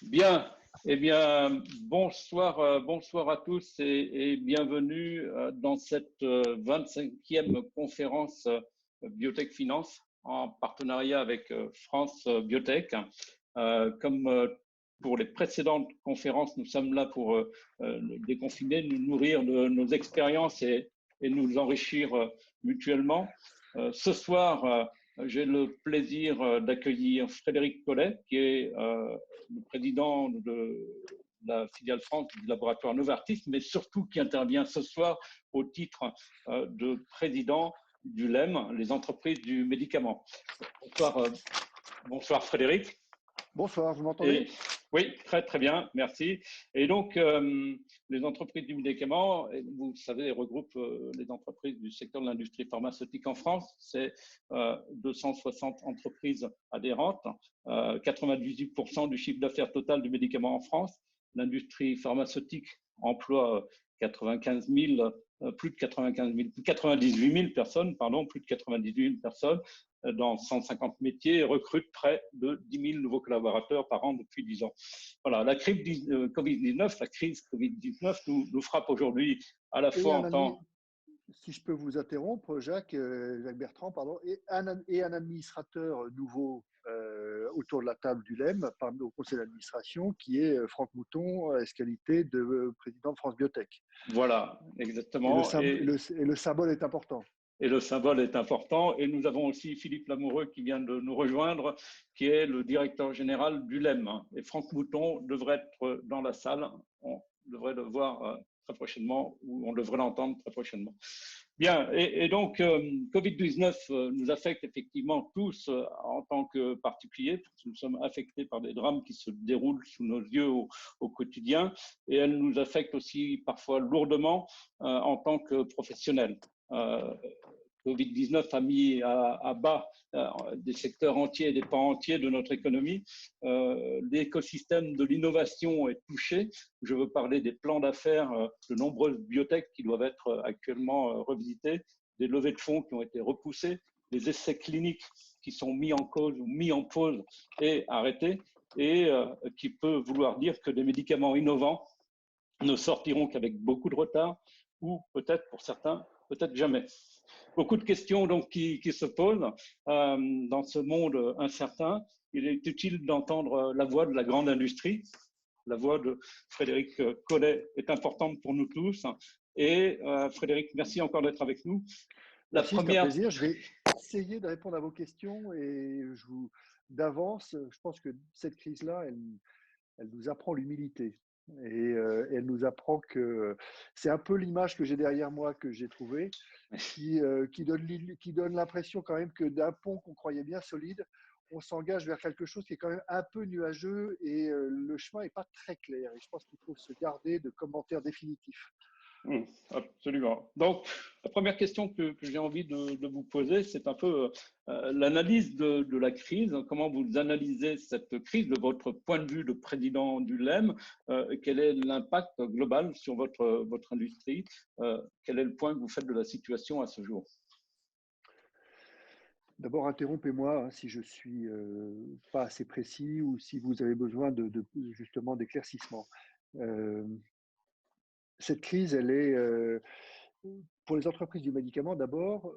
Bien, eh bien, bonsoir, bonsoir à tous et bienvenue dans cette 25e conférence Biotech Finance en partenariat avec France Biotech. Comme pour les précédentes conférences, nous sommes là pour déconfiner, nous nourrir de nos expériences et nous enrichir mutuellement. Ce soir, j'ai le plaisir d'accueillir Frédéric Collet, qui est le président de la filiale France du laboratoire Novartis, mais surtout qui intervient ce soir au titre de président du LEM, les entreprises du médicament. Bonsoir, bonsoir Frédéric. Bonsoir, vous m'entendez? Oui, très très bien, merci. Et donc, les entreprises du médicament, vous savez, regroupent les entreprises du secteur de l'industrie pharmaceutique en France. C'est 260 entreprises adhérentes, 98% du chiffre d'affaires total du médicament en France. L'industrie pharmaceutique emploie 95 000, plus de 95 000, 98 000 personnes, pardon, plus de 98 000 personnes dans 150 métiers et recrute près de 10 000 nouveaux collaborateurs par an depuis 10 ans. Voilà, la crise Covid-19, la crise Covid-19 nous frappe aujourd'hui à la fois en temps… Si je peux vous interrompre, Jacques Bertrand, pardon, et un administrateur nouveau autour de la table du LEM, parmi au conseil d'administration, qui est Franck Mouton, à qualité de président de France Biotech. Voilà, exactement. Et le symbole est important. Et le symbole est important. Et nous avons aussi Philippe Lamoureux qui vient de nous rejoindre, qui est le directeur général du LEM. Et Franck Mouton devrait être dans la salle. On devrait le voir très prochainement, ou on devrait l'entendre très prochainement. Bien, et donc Covid-19 nous affecte effectivement tous en tant que particuliers, parce que nous sommes affectés par des drames qui se déroulent sous nos yeux au quotidien, et elle nous affecte aussi parfois lourdement en tant que professionnels. Covid-19 a mis à bas des secteurs entiers, des pans entiers de notre économie. L'écosystème de l'innovation est touché. Je veux parler des plans d'affaires de nombreuses biotech qui doivent être actuellement revisités, des levées de fonds qui ont été repoussées, des essais cliniques qui sont mis en cause ou mis en pause et arrêtés, et qui peut vouloir dire que des médicaments innovants ne sortiront qu'avec beaucoup de retard, ou peut-être pour certains, peut-être jamais. Beaucoup de questions donc qui se posent dans ce monde incertain. Il est utile d'entendre la voix de la grande industrie. La voix de Frédéric Collet est importante pour nous tous. Et Frédéric, merci encore d'être avec nous. Merci, c'est un plaisir. Je vais essayer de répondre à vos questions et d'avance, je pense que cette crise-là, elle nous apprend l'humilité. Et elle nous apprend que c'est un peu l'image que j'ai derrière moi que j'ai trouvée, qui donne l'impression quand même que d'un pont qu'on croyait bien solide, on s'engage vers quelque chose qui est quand même un peu nuageux et le chemin n'est pas très clair. Et je pense qu'il faut se garder de commentaires définitifs. Absolument. Donc, la première question que j'ai envie de vous poser, c'est un peu l'analyse de la crise. Comment vous analysez cette crise de votre point de vue de président du LEM? Quel est l'impact global sur votre industrie? Quel est le point que vous faites de la situation à ce jour? D'abord, interrompez-moi si je suis pas assez précis ou si vous avez besoin justement d'éclaircissement. Cette crise, elle est, pour les entreprises du médicament, d'abord,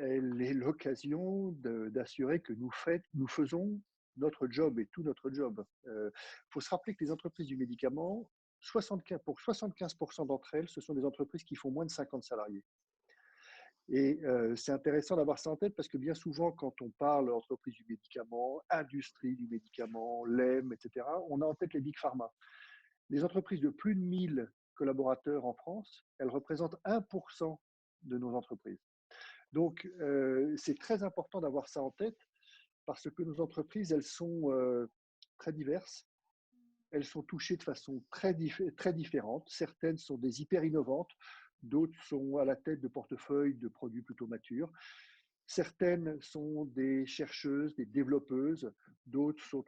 elle est l'occasion d'assurer que nous faisons notre job et tout notre job. Faut se rappeler que les entreprises du médicament, pour 75% d'entre elles, ce sont des entreprises qui font moins de 50 salariés. Et c'est intéressant d'avoir ça en tête parce que bien souvent, quand on parle entreprise du médicament, industrie du médicament, LEM, etc., on a en tête les big pharma. Les entreprises de plus de 1000 collaborateurs en France, elles représentent 1% de nos entreprises. Donc, c'est très important d'avoir ça en tête parce que nos entreprises, elles sont très diverses. Elles sont touchées de façon très différente. Certaines sont des hyper innovantes, d'autres sont à la tête de portefeuilles de produits plutôt matures. Certaines sont des chercheuses, des développeuses, d'autres sont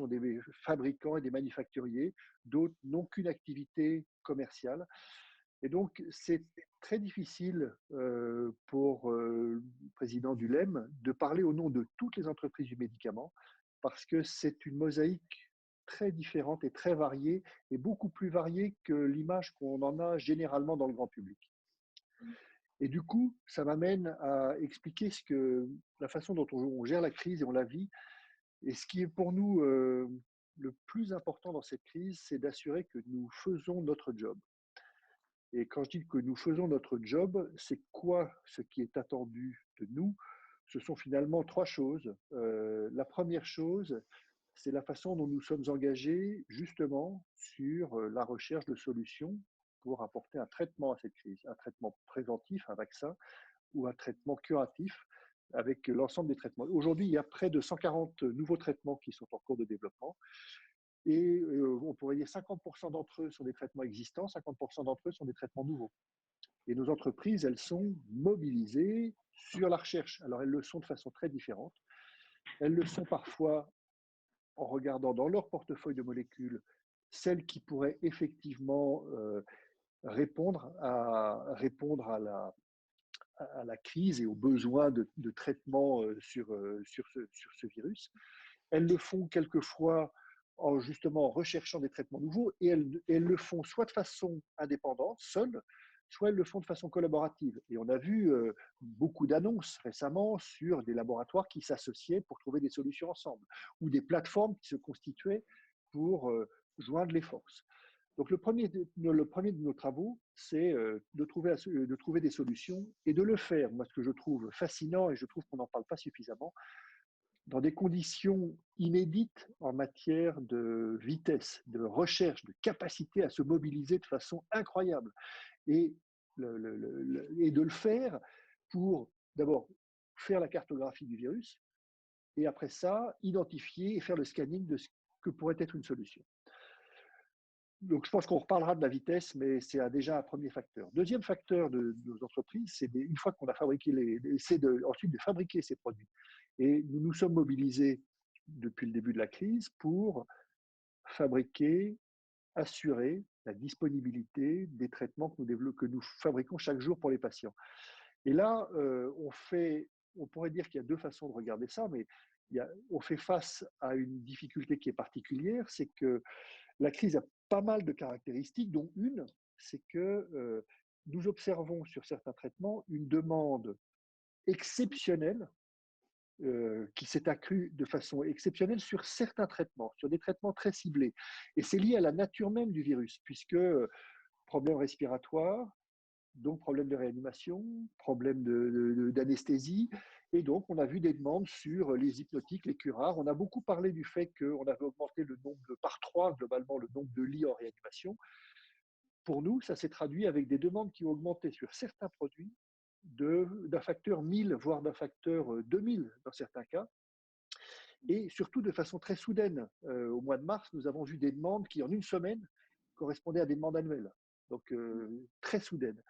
des fabricants et des manufacturiers, d'autres n'ont qu'une activité commerciale. Et donc, c'est très difficile pour le président du LEM de parler au nom de toutes les entreprises du médicament parce que c'est une mosaïque très différentes et très variées, et beaucoup plus variées que l'image qu'on en a généralement dans le grand public. Et du coup, ça m'amène à expliquer la façon dont on gère la crise et on la vit. Et ce qui est pour nous le plus important dans cette crise, c'est d'assurer que nous faisons notre job. Et quand je dis que nous faisons notre job, c'est quoi ce qui est attendu de nous? Ce sont finalement trois choses. La première chose, c'est la façon dont nous sommes engagés justement sur la recherche de solutions pour apporter un traitement à cette crise, un traitement préventif, un vaccin, ou un traitement curatif avec l'ensemble des traitements. Aujourd'hui, il y a près de 140 nouveaux traitements qui sont en cours de développement. Et on pourrait dire 50% d'entre eux sont des traitements existants, 50% d'entre eux sont des traitements nouveaux. Et nos entreprises, elles sont mobilisées sur la recherche. Alors, elles le sont de façon très différente. Elles le sont parfois en regardant dans leur portefeuille de molécules celles qui pourraient effectivement répondre à la crise et aux besoins de traitement sur ce virus. Elles le font quelquefois justement en recherchant des traitements nouveaux, et elles le font soit de façon indépendante, seules, soit elles le font de façon collaborative. Et on a vu beaucoup d'annonces récemment sur des laboratoires qui s'associaient pour trouver des solutions ensemble, ou des plateformes qui se constituaient pour joindre les forces. Donc le premier de nos travaux, c'est de trouver des solutions et de le faire. Moi, ce que je trouve fascinant, et je trouve qu'on n'en parle pas suffisamment, dans des conditions inédites en matière de vitesse, de recherche, de capacité à se mobiliser de façon incroyable. Et, et de le faire pour d'abord faire la cartographie du virus, et après ça, identifier et faire le scanning de ce que pourrait être une solution. Donc, je pense qu'on reparlera de la vitesse, mais c'est déjà un premier facteur. Deuxième facteur de nos entreprises, c'est une fois qu'on a fabriqué c'est ensuite de fabriquer ces produits. Et nous nous sommes mobilisés depuis le début de la crise pour fabriquer, assurer la disponibilité des traitements que nous fabriquons chaque jour pour les patients. Et là, on pourrait dire qu'il y a deux façons de regarder ça, mais on fait face à une difficulté qui est particulière, c'est que la crise a pas mal de caractéristiques, dont une, c'est que nous observons sur certains traitements une demande exceptionnelle qui s'est accrue de façon exceptionnelle sur certains traitements, sur des traitements très ciblés. Et c'est lié à la nature même du virus, puisque problème respiratoire, donc problème de réanimation, problème d'anesthésie. Et donc, on a vu des demandes sur les hypnotiques, les curares. On a beaucoup parlé du fait qu'on avait augmenté le nombre par 3, globalement, le nombre de lits en réanimation. Pour nous, ça s'est traduit avec des demandes qui ont augmenté sur certains produits d'un facteur 1000, voire d'un facteur 2000 dans certains cas. Et surtout de façon très soudaine. Au mois de mars, nous avons vu des demandes qui, en une semaine, correspondaient à des demandes annuelles. Donc, très soudaines.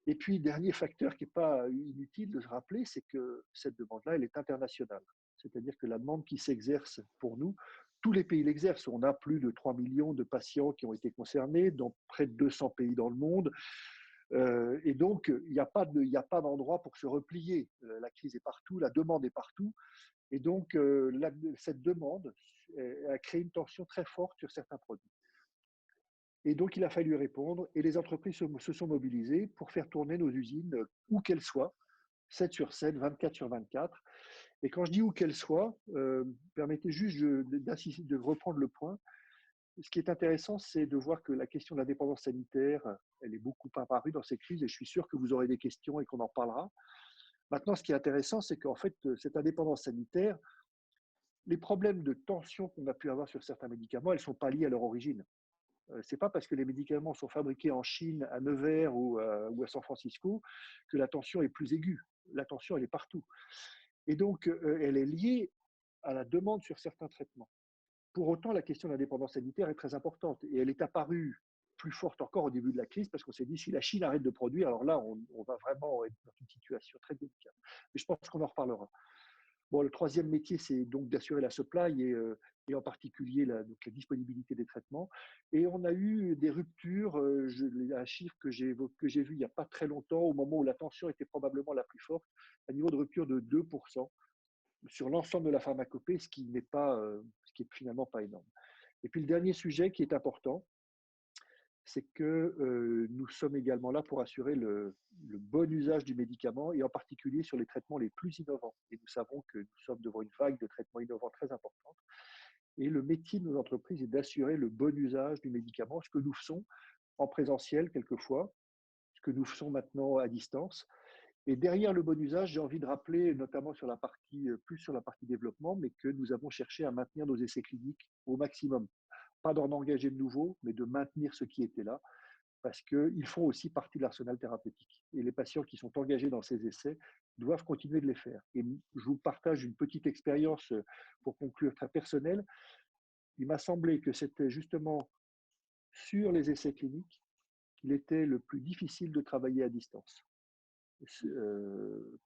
Et puis, dernier facteur qui n'est pas inutile de se rappeler, c'est que cette demande-là, elle est internationale. C'est-à-dire que la demande qui s'exerce pour nous, tous les pays l'exercent. On a plus de 3 millions de patients qui ont été concernés dans près de 200 pays dans le monde. Et donc, il n'y a pas d'endroit pour se replier. La crise est partout, la demande est partout. Et donc, cette demande a créé une tension très forte sur certains produits. Et donc, il a fallu répondre, et les entreprises se sont mobilisées pour faire tourner nos usines, où qu'elles soient, 7 sur 7, 24 sur 24. Et quand je dis où qu'elles soient, permettez juste de reprendre le point. Ce qui est intéressant, c'est de voir que la question de la dépendance sanitaire, elle est beaucoup apparue dans ces crises, et je suis sûr que vous aurez des questions et qu'on en parlera. Maintenant, ce qui est intéressant, c'est qu'en fait, cette indépendance sanitaire, les problèmes de tension qu'on a pu avoir sur certains médicaments, elles ne sont pas liées à leur origine. Ce n'est pas parce que les médicaments sont fabriqués en Chine, à Nevers ou à San Francisco que la tension est plus aiguë. La tension, elle est partout. Et donc, elle est liée à la demande sur certains traitements. Pour autant, la question de la dépendance sanitaire est très importante, et elle est apparue plus forte encore au début de la crise, parce qu'on s'est dit, si la Chine arrête de produire, alors là, on va vraiment être dans une situation très délicate. Mais je pense qu'on en reparlera. Bon, le troisième métier, c'est donc d'assurer la supply et en particulier la disponibilité des traitements. Et on a eu des ruptures, un chiffre que j'ai vu il n'y a pas très longtemps, au moment où la tension était probablement la plus forte, un niveau de rupture de 2% sur l'ensemble de la pharmacopée, ce qui est finalement pas énorme. Et puis le dernier sujet qui est important, c'est que nous sommes également là pour assurer le bon usage du médicament et en particulier sur les traitements les plus innovants. Et nous savons que nous sommes devant une vague de traitements innovants très importante. Et le métier de nos entreprises est d'assurer le bon usage du médicament, ce que nous faisons en présentiel quelquefois, ce que nous faisons maintenant à distance. Et derrière le bon usage, j'ai envie de rappeler, notamment sur la partie, plus sur la partie développement, mais que nous avons cherché à maintenir nos essais cliniques au maximum. Pas d'en engager de nouveaux, mais de maintenir ce qui était là, parce qu'ils font aussi partie de l'arsenal thérapeutique. Et les patients qui sont engagés dans ces essais doivent continuer de les faire. Et je vous partage une petite expérience pour conclure très personnelle. Il m'a semblé que c'était justement sur les essais cliniques qu'il était le plus difficile de travailler à distance.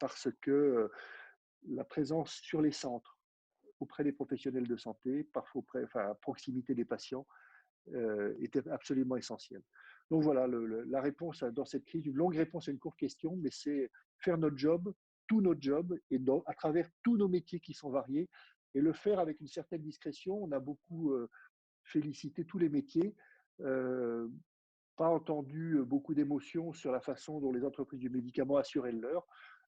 Parce que la présence sur les centres, auprès des professionnels de santé, parfois à proximité des patients, était absolument essentielle. Donc voilà, la réponse dans cette crise, une longue réponse à une courte question, mais c'est faire notre job, tout notre job, et à travers tous nos métiers qui sont variés, et le faire avec une certaine discrétion. On a beaucoup félicité tous les métiers. Euh, Pas entendu beaucoup d'émotions sur la façon dont les entreprises du médicament assuraient le leur,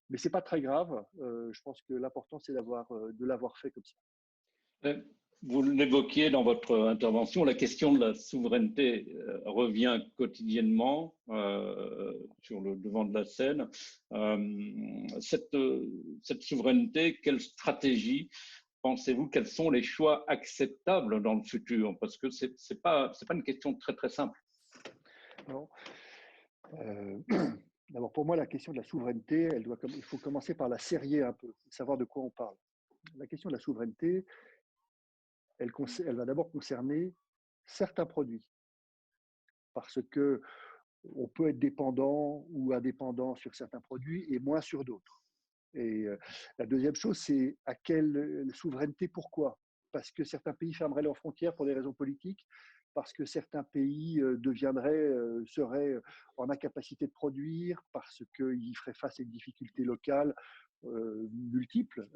mais ce n'est pas très grave. Je pense que l'important, c'est de l'avoir fait comme ça. Euh, Vous l'évoquiez dans votre intervention, la question de la souveraineté revient quotidiennement sur le devant de la scène. Cette souveraineté, quelle stratégie pensez-vous, quels sont les choix acceptables dans le futur? Parce que ce n'est pas une question très, très simple. Non. D'abord, pour moi, la question de la souveraineté, il faut commencer par la serrer un peu, savoir de quoi on parle. La question de la souveraineté, elle va d'abord concerner certains produits, parce que on peut être dépendant ou indépendant sur certains produits et moins sur d'autres. Et la deuxième chose, c'est à quelle souveraineté, pourquoi? Parce que certains pays fermeraient leurs frontières pour des raisons politiques, parce que certains pays seraient en incapacité de produire, parce qu'ils feraient face à une difficulté locale multiple.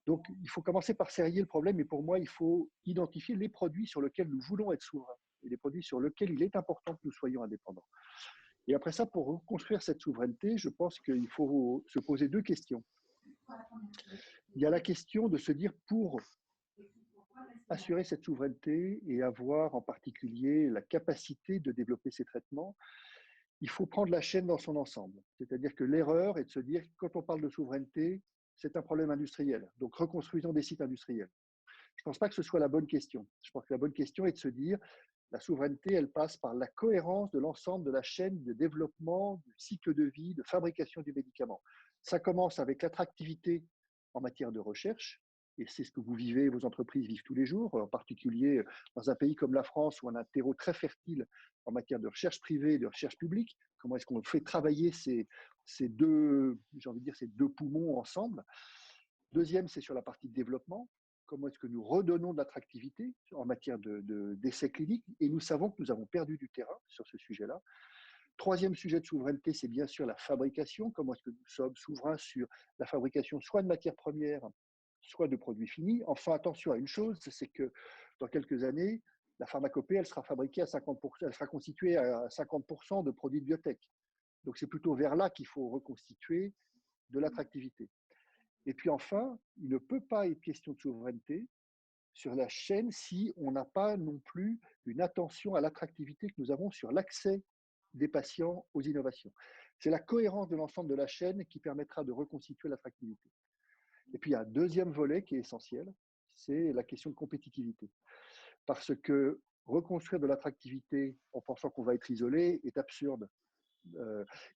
Donc, il faut commencer par serrer le problème, et pour moi, il faut identifier les produits sur lesquels nous voulons être souverains et les produits sur lesquels il est important que nous soyons indépendants. Et après ça, pour reconstruire cette souveraineté, je pense qu'il faut se poser deux questions. Il y a la question de se dire, pour assurer cette souveraineté et avoir en particulier la capacité de développer ces traitements, il faut prendre la chaîne dans son ensemble. C'est-à-dire que l'erreur est de se dire, quand on parle de souveraineté, c'est un problème industriel. Donc, reconstruisons des sites industriels. Je ne pense pas que ce soit la bonne question. Je pense que la bonne question est de se dire, la souveraineté, elle passe par la cohérence de l'ensemble de la chaîne de développement, du cycle de vie, de fabrication du médicament. Ça commence avec l'attractivité en matière de recherche, et c'est ce que vous vivez, vos entreprises vivent tous les jours, en particulier dans un pays comme la France où on a un terreau très fertile en matière de recherche privée et de recherche publique. Comment est-ce qu'on fait travailler ces deux, j'ai envie de dire, ces deux poumons ensemble? Deuxième, c'est sur la partie de développement. Comment est-ce que nous redonnons de l'attractivité en matière d'essais cliniques? Et nous savons que nous avons perdu du terrain sur ce sujet-là. Troisième sujet de souveraineté, c'est bien sûr la fabrication. Comment est-ce que nous sommes souverains sur la fabrication soit de matières premières, soit de produits finis? Enfin, attention à une chose, c'est que dans quelques années, la pharmacopée, elle sera fabriquée à 50%, elle sera constituée à 50% de produits de biotech. Donc, c'est plutôt vers là qu'il faut reconstituer de l'attractivité. Et puis enfin, il ne peut pas être question de souveraineté sur la chaîne si on n'a pas non plus une attention à l'attractivité que nous avons sur l'accès des patients aux innovations. C'est la cohérence de l'ensemble de la chaîne qui permettra de reconstituer l'attractivité. Et puis il y a un deuxième volet qui est essentiel, c'est la question de compétitivité. Parce que reconstruire de l'attractivité en pensant qu'on va être isolé est absurde.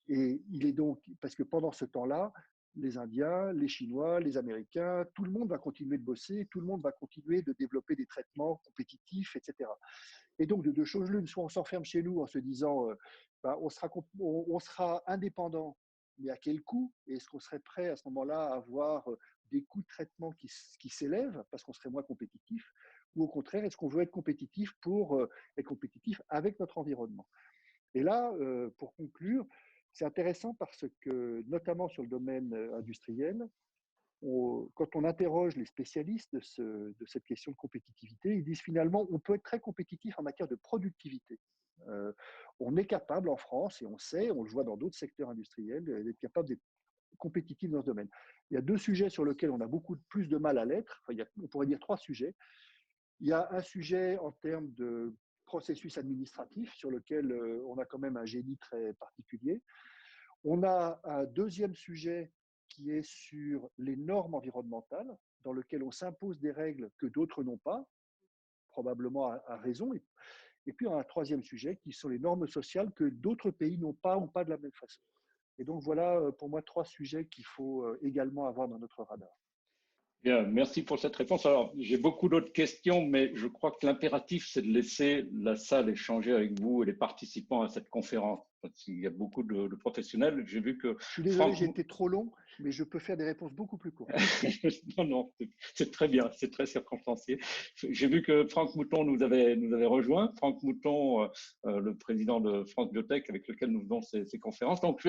Et il est donc, parce que pendant ce temps-là, les Indiens, les Chinois, les Américains, tout le monde va continuer de bosser, tout le monde va continuer de développer des traitements compétitifs, etc. Et donc, de deux choses l'une, soit on s'enferme chez nous en se disant, on sera indépendant, mais à quel coût? Et est-ce qu'on serait prêt à ce moment-là à avoir des coûts de traitement qui s'élèvent parce qu'on serait moins compétitif? Ou au contraire, est-ce qu'on veut être compétitif pour être compétitif avec notre environnement? Et là, pour conclure, c'est intéressant parce que, notamment sur le domaine industriel, quand on interroge les spécialistes de cette question de compétitivité, ils disent finalement on peut être très compétitif en matière de productivité. Euh, on est capable en France, et on sait, on le voit dans d'autres secteurs industriels, d'être capable d'être compétitif dans ce domaine. Il y a deux sujets sur lesquels on a beaucoup plus de mal à l'être. Enfin, on pourrait dire trois sujets. Il y a un sujet en termes de processus administratif sur lequel on a quand même un génie très particulier. On a un deuxième sujet qui est sur les normes environnementales, dans lequel on s'impose des règles que d'autres n'ont pas, probablement à raison. Et puis, on a un troisième sujet qui sont les normes sociales que d'autres pays n'ont pas ou pas de la même façon. Et donc, voilà pour moi trois sujets qu'il faut également avoir dans notre radar. Bien, merci pour cette réponse. Alors, j'ai beaucoup d'autres questions, mais je crois que l'impératif, c'est de laisser la salle échanger avec vous et les participants à cette conférence, parce qu'il y a beaucoup de professionnels. J'ai vu que je suis désolé, j'ai été trop long, mais je peux faire des réponses beaucoup plus courtes. Non, non, c'est très bien, c'est très circonstancié. J'ai vu que Franck Mouton nous avait rejoint. Franck Mouton, le président de France Biotech, avec lequel nous faisons ces conférences. Donc,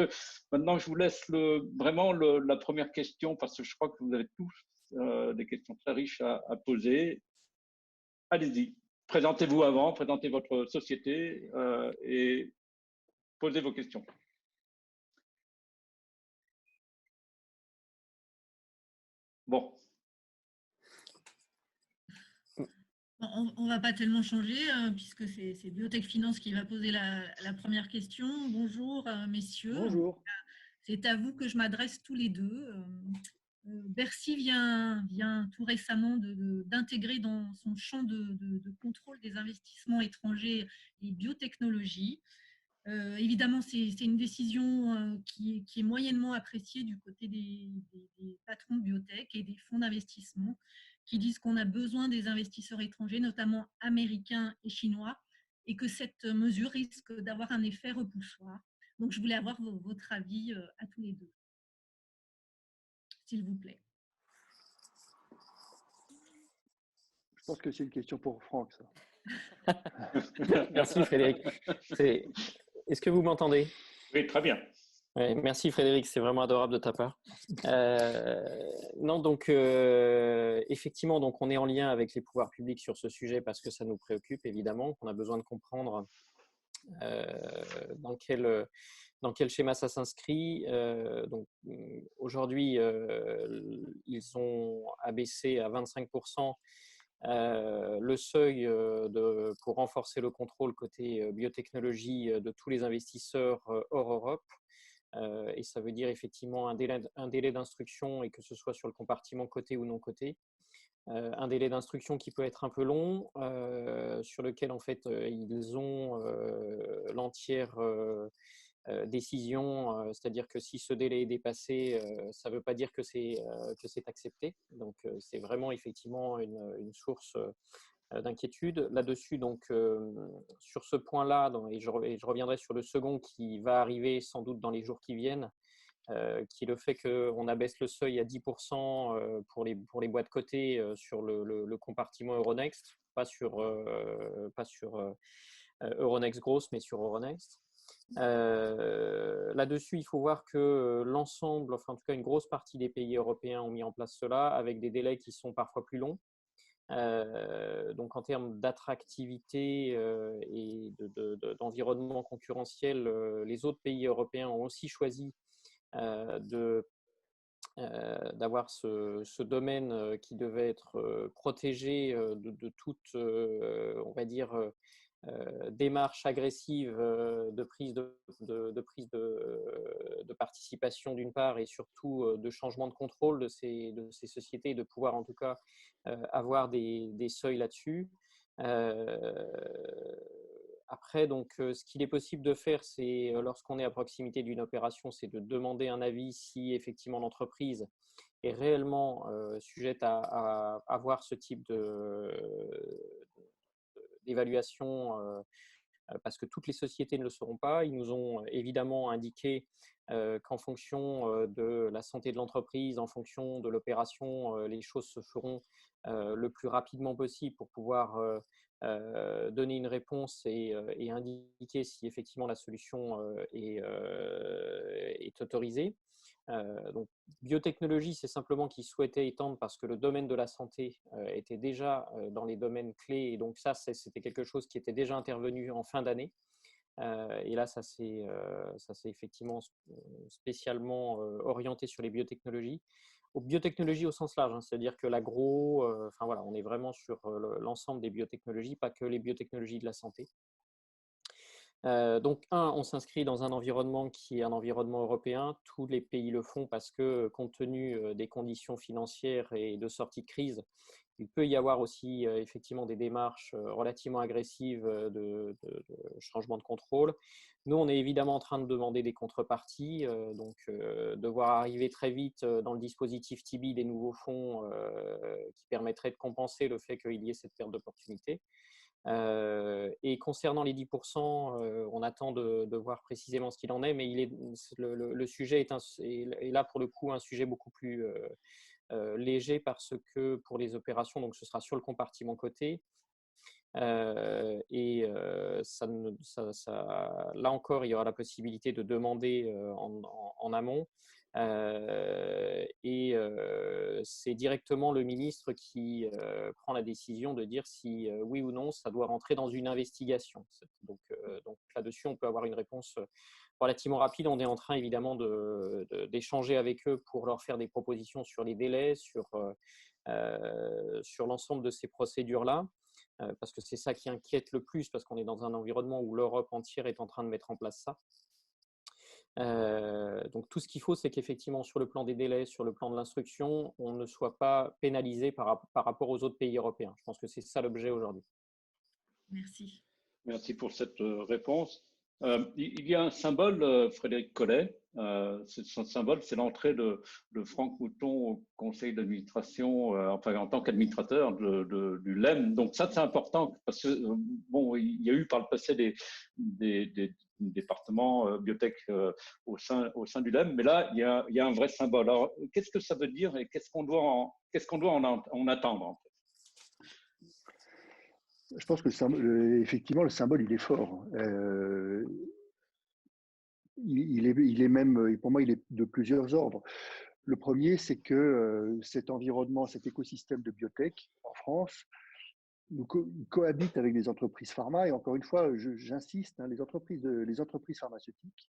maintenant, je vous laisse vraiment la première question, parce que je crois que vous avez tous des questions très riches à poser. Allez-y, présentez-vous avant, présentez votre société et posez vos questions. Bon. On ne va pas tellement changer puisque c'est Biotech Finance qui va poser la première question. Bonjour messieurs. Bonjour. C'est à vous que je m'adresse tous les deux. Bercy vient tout récemment d'intégrer dans son champ de contrôle des investissements étrangers les biotechnologies. Évidemment, c'est une décision qui est moyennement appréciée du côté des patrons de biotech et des fonds d'investissement qui disent qu'on a besoin des investisseurs étrangers, notamment américains et chinois, et que cette mesure risque d'avoir un effet repoussoir. Donc, je voulais avoir votre avis à tous les deux, s'il vous plaît. Je pense que c'est une question pour Franck, ça. Merci Frédéric. Est-ce que vous m'entendez? Oui, très bien. Ouais, merci Frédéric, c'est vraiment adorable de ta part. Non, donc effectivement, donc on est en lien avec les pouvoirs publics sur ce sujet parce que ça nous préoccupe évidemment, qu'on a besoin de comprendre dans quel schéma ça s'inscrit. Donc aujourd'hui, ils ont abaissé à 25% le seuil pour renforcer le contrôle côté biotechnologie de tous les investisseurs hors Europe. Et ça veut dire effectivement un délai d'instruction, et que ce soit sur le compartiment coté ou non coté. Un délai d'instruction qui peut être un peu long, sur lequel en fait ils ont l'entière décision, c'est-à-dire que si ce délai est dépassé, ça ne veut pas dire que c'est accepté. Donc c'est vraiment effectivement une source d'inquiétude là-dessus. Donc sur ce point-là, et je reviendrai sur le second qui va arriver sans doute dans les jours qui viennent, qui est le fait qu'on abaisse le seuil à 10% pour les boîtes cotées sur le compartiment Euronext, pas sur Euronext Gross, mais sur Euronext. Là-dessus, il faut voir que l'ensemble, enfin en tout cas une grosse partie des pays européens ont mis en place cela avec des délais qui sont parfois plus longs. Donc en termes d'attractivité et d'environnement concurrentiel, les autres pays européens ont aussi choisi d'avoir ce domaine qui devait être protégé de toute, on va dire, démarche agressive de prise de participation d'une part, et surtout de changement de contrôle de ces sociétés, et de pouvoir en tout cas avoir des seuils là-dessus. Après, donc, ce qu'il est possible de faire, c'est lorsqu'on est à proximité d'une opération, c'est de demander un avis si effectivement l'entreprise est réellement sujette à avoir ce type d'évaluation, parce que toutes les sociétés ne le seront pas. Ils nous ont évidemment indiqué qu'en fonction de la santé de l'entreprise, en fonction de l'opération, les choses se feront le plus rapidement possible pour pouvoir donner une réponse et indiquer si effectivement la solution est autorisée. Donc, biotechnologie, c'est simplement qu'ils souhaitaient étendre parce que le domaine de la santé était déjà dans les domaines clés. Et donc ça, c'était quelque chose qui était déjà intervenu en fin d'année. Et là, ça s'est effectivement spécialement orienté sur les biotechnologies. Aux biotechnologies au sens large, hein, c'est-à-dire que l'agro, enfin voilà, on est vraiment sur l'ensemble des biotechnologies, pas que les biotechnologies de la santé. Donc, on s'inscrit dans un environnement qui est un environnement européen. Tous les pays le font parce que, compte tenu des conditions financières et de sortie de crise, il peut y avoir aussi effectivement des démarches relativement agressives de changement de contrôle. Nous, on est évidemment en train de demander des contreparties, donc de voir arriver très vite dans le dispositif TIBI des nouveaux fonds qui permettraient de compenser le fait qu'il y ait cette perte d'opportunité. Et concernant les 10%, on attend de voir précisément ce qu'il en est, mais le sujet est là pour le coup un sujet beaucoup plus léger parce que pour les opérations, donc ce sera sur le compartiment coté. Et là encore, il y aura la possibilité de demander en amont. C'est directement le ministre qui prend la décision de dire si oui ou non ça doit rentrer dans une investigation. Donc là-dessus, on peut avoir une réponse relativement rapide. On est en train évidemment d'échanger avec eux pour leur faire des propositions sur les délais, sur l'ensemble de ces procédures-là, parce que c'est ça qui inquiète le plus, parce qu'on est dans un environnement où l'Europe entière est en train de mettre en place ça. Donc tout ce qu'il faut, c'est qu'effectivement sur le plan des délais, sur le plan de l'instruction, on ne soit pas pénalisé par rapport aux autres pays européens. Je pense que c'est ça l'objet aujourd'hui. Merci. Merci pour cette réponse. Il y a un symbole, Frédéric Collet. Son symbole, c'est l'entrée de Franck Mouton au conseil d'administration, enfin en tant qu'administrateur du LEM. Donc ça, c'est important parce que bon, il y a eu par le passé des départements biotech au sein du LEM, mais là, il y a un vrai symbole. Alors, qu'est-ce que ça veut dire et qu'est-ce qu'on doit en attendre en fait? Je pense que effectivement, le symbole, il est fort. Il est même, pour moi, il est de plusieurs ordres. Le premier, c'est que cet environnement, cet écosystème de biotech en France, cohabite avec des entreprises pharma. Et encore une fois, j'insiste, hein, les entreprises pharmaceutiques,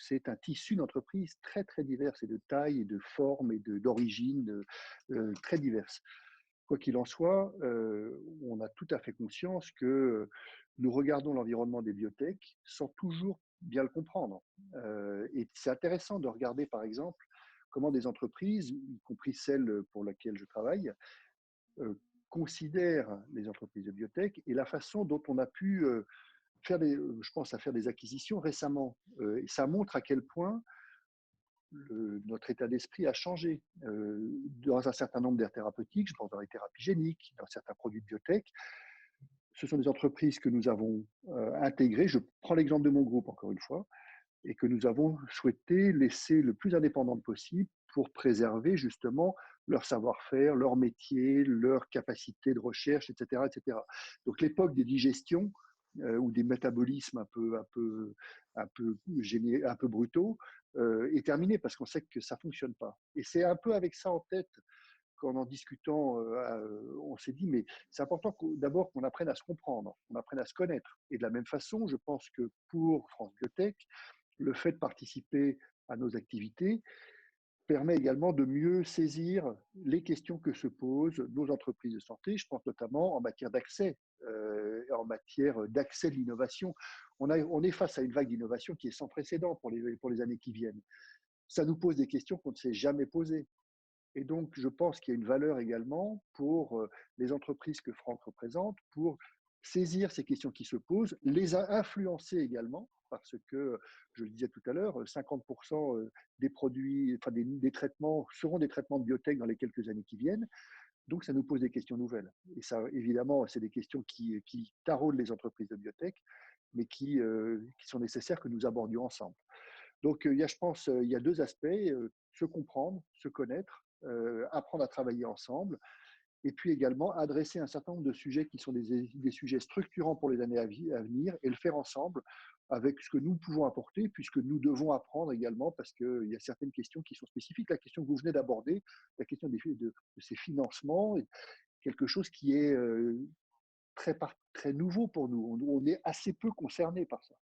c'est un tissu d'entreprises très, très divers et de taille et de forme et d'origine très diverses. Quoi qu'il en soit, on a tout à fait conscience que nous regardons l'environnement des biotech sans toujours bien le comprendre. Et c'est intéressant de regarder, par exemple, comment des entreprises, y compris celles pour lesquelles je travaille, considèrent les entreprises de biotech et la façon dont on a pu je pense à faire des acquisitions récemment. Et ça montre à quel point notre état d'esprit a changé dans un certain nombre d'aires thérapeutiques, je pense dans les thérapies géniques, dans certains produits de biotech. Ce sont des entreprises que nous avons intégrées. Je prends l'exemple de mon groupe, encore une fois, et que nous avons souhaité laisser le plus indépendante possible pour préserver justement leur savoir-faire, leur métier, leur capacité de recherche, etc. etc. Donc l'époque des digestions ou des métabolismes un peu brutaux est terminée parce qu'on sait que ça ne fonctionne pas. Et c'est un peu avec ça en tête qu'en discutant, on s'est dit, mais c'est important d'abord qu'on apprenne à se comprendre, qu'on apprenne à se connaître. Et de la même façon, je pense que pour France Biotech, le fait de participer à nos activités permet également de mieux saisir les questions que se posent nos entreprises de santé. Je pense notamment en matière d'accès, de l'innovation. On est face à une vague d'innovation qui est sans précédent pour les années qui viennent. Ça nous pose des questions qu'on ne s'est jamais posées. Et donc, je pense qu'il y a une valeur également pour les entreprises que Franck représente, pour saisir ces questions qui se posent, les influencer également, parce que, je le disais tout à l'heure, 50% des produits, enfin des traitements seront des traitements de biotech dans les quelques années qui viennent. Donc, ça nous pose des questions nouvelles. Et ça, évidemment, c'est des questions qui taraudent les entreprises de biotech, mais qui sont nécessaires que nous abordions ensemble. Donc, je pense, il y a deux aspects, se comprendre, se connaître, apprendre à travailler ensemble et puis également adresser un certain nombre de sujets qui sont des sujets structurants pour les années à venir et le faire ensemble avec ce que nous pouvons apporter, puisque nous devons apprendre également, parce qu'il y a certaines questions qui sont spécifiques. La question que vous venez d'aborder, la question de ces financements, est quelque chose qui est très nouveau pour nous. On est assez peu concernés par ça,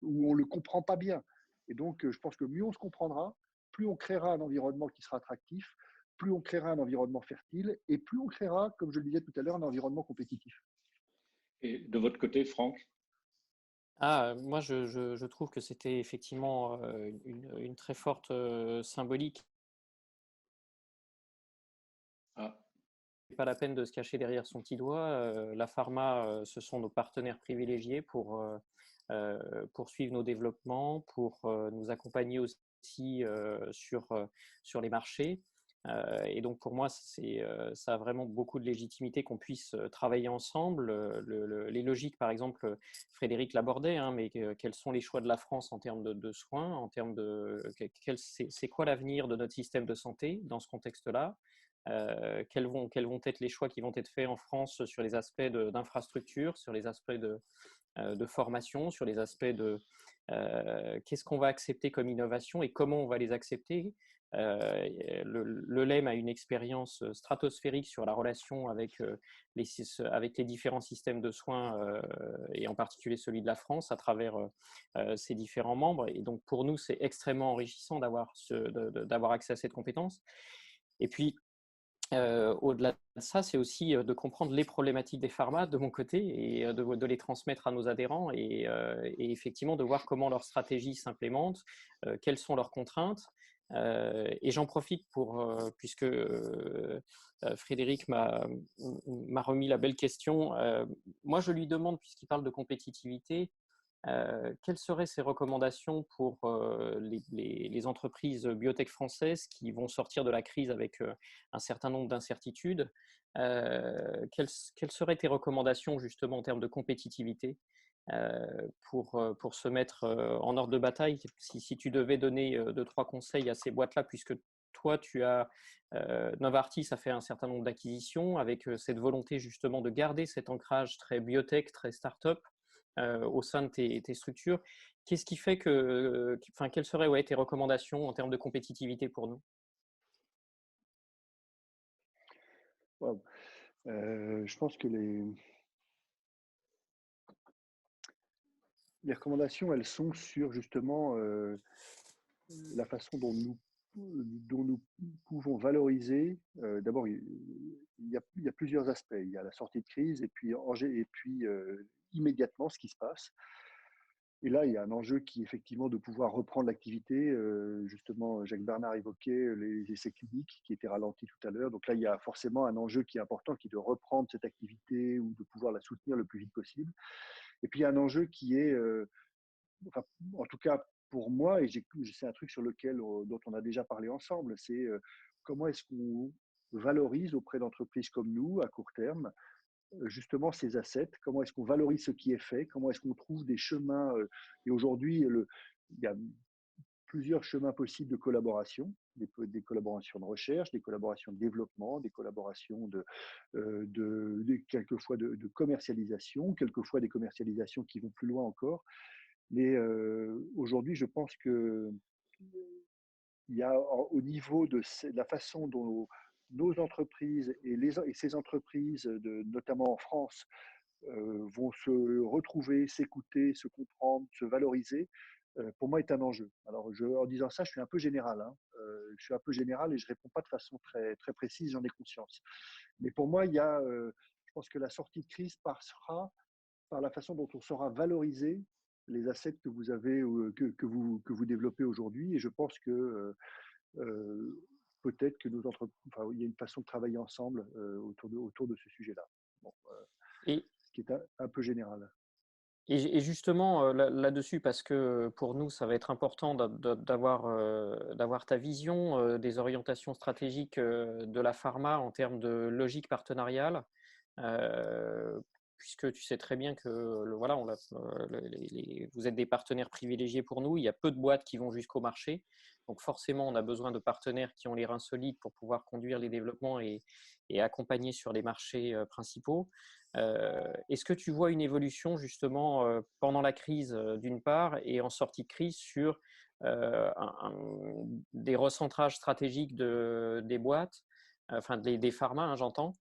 ou on ne le comprend pas bien. Et donc, je pense que mieux on se comprendra, plus on créera un environnement qui sera attractif, plus on créera un environnement fertile, et plus on créera, comme je le disais tout à l'heure, un environnement compétitif. Et de votre côté, Franck? Moi, je trouve que c'était effectivement une très forte symbolique. Ah, Pas la peine de se cacher derrière son petit doigt. La pharma, ce sont nos partenaires privilégiés pour poursuivre nos développements, pour nous accompagner aussi sur les marchés. Et donc pour moi, ça a vraiment beaucoup de légitimité qu'on puisse travailler ensemble. Les logiques, par exemple, Frédéric l'abordait, hein, mais quels sont les choix de la France en termes de soins, en termes c'est quoi l'avenir de notre système de santé dans ce contexte-là? Quels vont être les choix qui vont être faits en France sur les aspects d'infrastructure, sur les aspects de formation, sur les aspects de qu'est-ce qu'on va accepter comme innovation et comment on va les accepter. Le LEM a une expérience stratosphérique sur la relation avec les différents systèmes de soins et en particulier celui de la France à travers ses différents membres. Et donc pour nous, c'est extrêmement enrichissant d'avoir accès à cette compétence. Et puis, au-delà de ça, c'est aussi de comprendre les problématiques des pharma de mon côté et de les transmettre à nos adhérents et effectivement de voir comment leur stratégie s'implémente, quelles sont leurs contraintes. Et j'en profite puisque Frédéric m'a remis la belle question. Moi, je lui demande, puisqu'il parle de compétitivité, quelles seraient ses recommandations pour les entreprises biotech françaises qui vont sortir de la crise avec un certain nombre d'incertitudes? Quelles seraient tes recommandations justement en termes de compétitivité pour se mettre en ordre de bataille? Si tu devais donner 2-3 conseils à ces boîtes-là, puisque toi, Novartis a fait un certain nombre d'acquisitions avec cette volonté justement de garder cet ancrage très biotech, très start-up au sein de tes structures. Qu'est-ce qui fait quelles seraient tes recommandations en termes de compétitivité pour nous? Wow. Je pense que les recommandations, elles sont sur justement la façon dont nous pouvons valoriser. D'abord, il y a plusieurs aspects. Il y a la sortie de crise et puis immédiatement ce qui se passe. Et là, il y a un enjeu qui est effectivement de pouvoir reprendre l'activité. Justement, Jacques Bernard évoquait les essais cliniques qui étaient ralentis tout à l'heure. Donc là, il y a forcément un enjeu qui est important, qui est de reprendre cette activité ou de pouvoir la soutenir le plus vite possible. Et puis, il y a un enjeu qui est, enfin, en tout cas pour moi, et c'est un truc dont on a déjà parlé ensemble, c'est comment est-ce qu'on valorise auprès d'entreprises comme nous, à court terme, justement ces assets, comment est-ce qu'on valorise ce qui est fait, comment est-ce qu'on trouve des chemins. Et aujourd'hui, il y a plusieurs chemins possibles de collaboration, des collaborations de recherche, des collaborations de développement, des collaborations quelquefois de commercialisation, quelquefois des commercialisations qui vont plus loin encore. Mais aujourd'hui, je pense que il y a au niveau de la façon dont nos entreprises et ces entreprises, notamment en France, vont se retrouver, s'écouter, se comprendre, se valoriser, pour moi est un enjeu. Alors, en disant ça, je suis un peu général. Hein. Je suis un peu général et je ne réponds pas de façon très, très précise, j'en ai conscience. Mais pour moi, je pense que la sortie de crise passera par la façon dont on saura valoriser les assets que vous avez, que vous développez aujourd'hui. Et je pense que peut-être que il y a une façon de travailler ensemble autour de ce sujet-là. Bon, Et, ce qui est un peu général. et justement, là-dessus, parce que pour nous, ça va être important d'avoir ta vision des orientations stratégiques de la pharma en termes de logique partenariale. puisque tu sais très bien que voilà, vous êtes des partenaires privilégiés pour nous. Il y a peu de boîtes qui vont jusqu'au marché. Donc forcément, on a besoin de partenaires qui ont les reins solides pour pouvoir conduire les développements et accompagner sur les marchés principaux. Est-ce que tu vois une évolution justement pendant la crise d'une part et en sortie de crise sur des recentrages stratégiques des boîtes, enfin des pharma, hein, j'entends,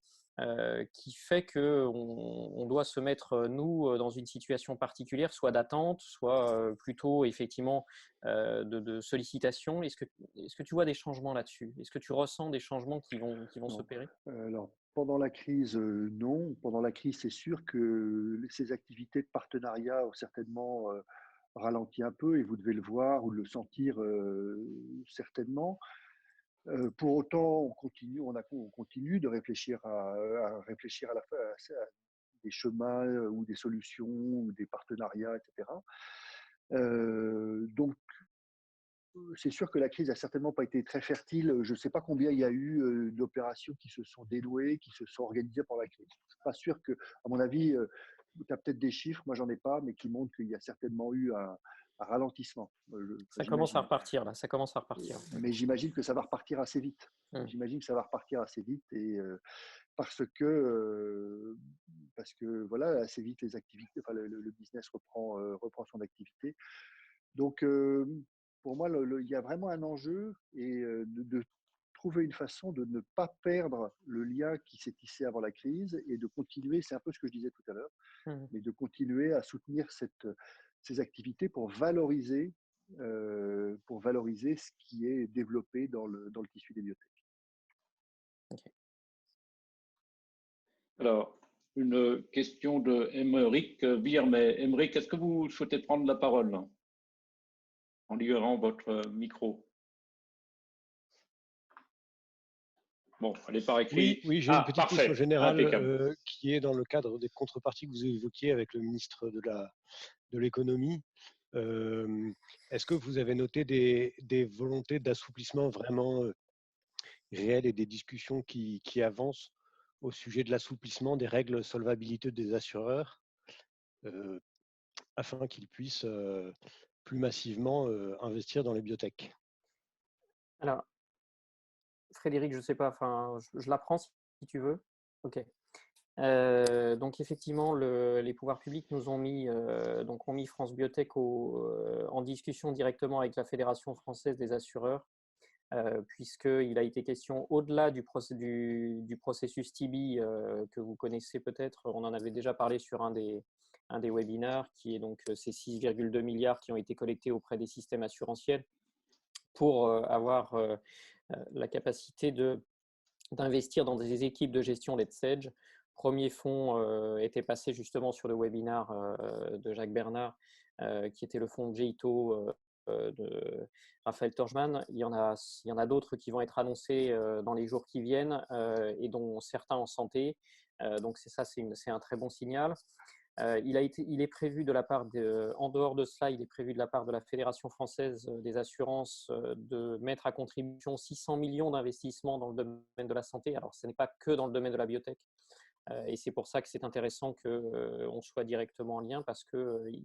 qui fait qu'on doit se mettre, nous, dans une situation particulière, soit d'attente, soit plutôt effectivement de sollicitation. Est-ce que tu vois des changements là-dessus? Est-ce que tu ressens des changements qui vont s'opérer? Alors, pendant la crise, non. Pendant la crise, c'est sûr que ces activités de partenariat ont certainement ralenti un peu, et vous devez le voir ou le sentir certainement. Pour autant, on continue de réfléchir réfléchir à des chemins ou des solutions ou des partenariats, etc. Donc, c'est sûr que la crise n'a certainement pas été très fertile. Je ne sais pas combien il y a eu d'opérations qui se sont dénouées, qui se sont organisées pendant la crise. Je ne suis pas sûr que, à mon avis, tu as peut-être des chiffres, moi j'en ai pas, mais qui montrent qu'il y a certainement eu un ralentissement. Ça commence à repartir là, ça commence à repartir. Mais j'imagine que ça va repartir assez vite. J'imagine que ça va repartir assez vite parce que voilà, assez vite les activités, enfin le business reprend son activité. Donc pour moi, il y a vraiment un enjeu et de trouver une façon de ne pas perdre le lien qui s'est tissé avant la crise et de continuer, c'est un peu ce que je disais tout à l'heure, mais de continuer à soutenir ces activités pour valoriser ce qui est développé dans le tissu des biotech. Okay. Alors, une question de Émeric Birmet. Émeric, est-ce que vous souhaitez prendre la parole en libérant votre micro? Bon, allez par écrit. Oui, j'ai une petite question générale qui est dans le cadre des contreparties que vous évoquiez avec le ministre de l'économie. Est-ce que vous avez noté des volontés d'assouplissement vraiment réelles et des discussions qui avancent au sujet de l'assouplissement des règles solvabilité des assureurs afin qu'ils puissent plus massivement investir dans les biotech? Alors, Frédéric, je ne sais pas, enfin, je la prends si tu veux. Ok. Donc effectivement, les pouvoirs publics nous ont mis, France Biotech en discussion directement avec la Fédération française des assureurs, puisqu'il a été question, au-delà du processus TIBI que vous connaissez peut-être, on en avait déjà parlé sur un des webinaires, qui est donc ces 6,2 milliards qui ont été collectés auprès des systèmes assurantiels pour avoir la capacité d'investir dans des équipes de gestion late stage. Premier fonds était passé justement sur le webinaire de Jacques Bernard, qui était le fonds JITO de Raphaël Torjman. Il y en a d'autres qui vont être annoncés dans les jours qui viennent et dont certains en santé. Donc c'est un très bon signal. Il est prévu de la part en dehors de cela, il est prévu de la part de la Fédération française des assurances de mettre à contribution 600 millions d'investissements dans le domaine de la santé. Alors, ce n'est pas que dans le domaine de la biotech. Et c'est pour ça que c'est intéressant qu'on soit directement en lien, parce qu'ils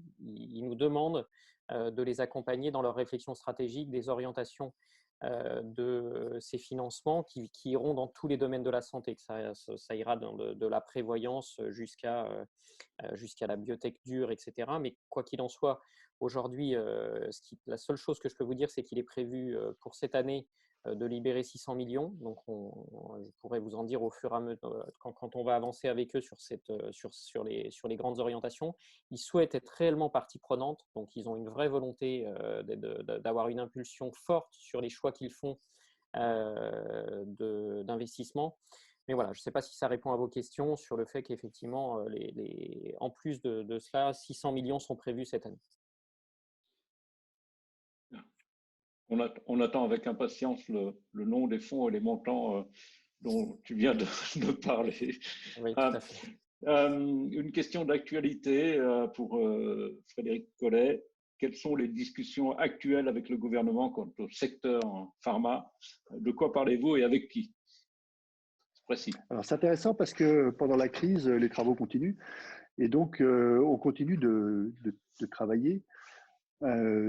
nous demandent de les accompagner dans leur réflexion stratégique, des orientations de ces financements qui iront dans tous les domaines de la santé, que ça ira de la prévoyance jusqu'à la biotech dure, etc. Mais quoi qu'il en soit, aujourd'hui, la seule chose que je peux vous dire, c'est qu'il est prévu pour cette année de libérer 600 millions. Donc, je pourrais vous en dire au fur et à mesure quand on va avancer avec eux sur les grandes orientations. Ils souhaitent être réellement partie prenante. Donc, ils ont une vraie volonté d'avoir une impulsion forte sur les choix qu'ils font d'investissement. Mais voilà, je ne sais pas si ça répond à vos questions sur le fait qu'effectivement, en plus de cela, 600 millions sont prévus cette année. On attend avec impatience le nom des fonds et les montants dont tu viens de parler. Oui, tout à fait. Une question d'actualité pour Frédéric Collet. Quelles sont les discussions actuelles avec le gouvernement quant au secteur pharma? De quoi parlez-vous et avec qui? C'est précis. Alors, c'est intéressant parce que pendant la crise, les travaux continuent. Et donc, on continue de travailler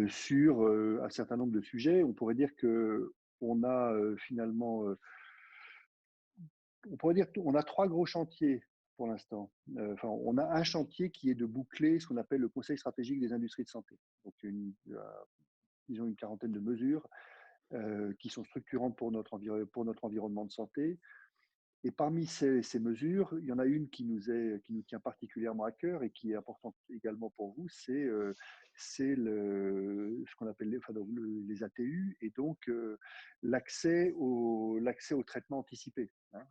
sur un certain nombre de sujets. On pourrait dire qu'on a finalement, on pourrait dire qu'on a 3 gros chantiers pour l'instant. Enfin, on a un chantier qui est de boucler ce qu'on appelle le Conseil stratégique des industries de santé. Donc, disons une quarantaine de mesures qui sont structurantes pour notre environnement de santé. Et parmi ces mesures, il y en a une qui nous tient particulièrement à cœur et qui est importante également pour vous, c'est ce qu'on appelle les ATU et donc l'accès au traitement anticipé. Hein,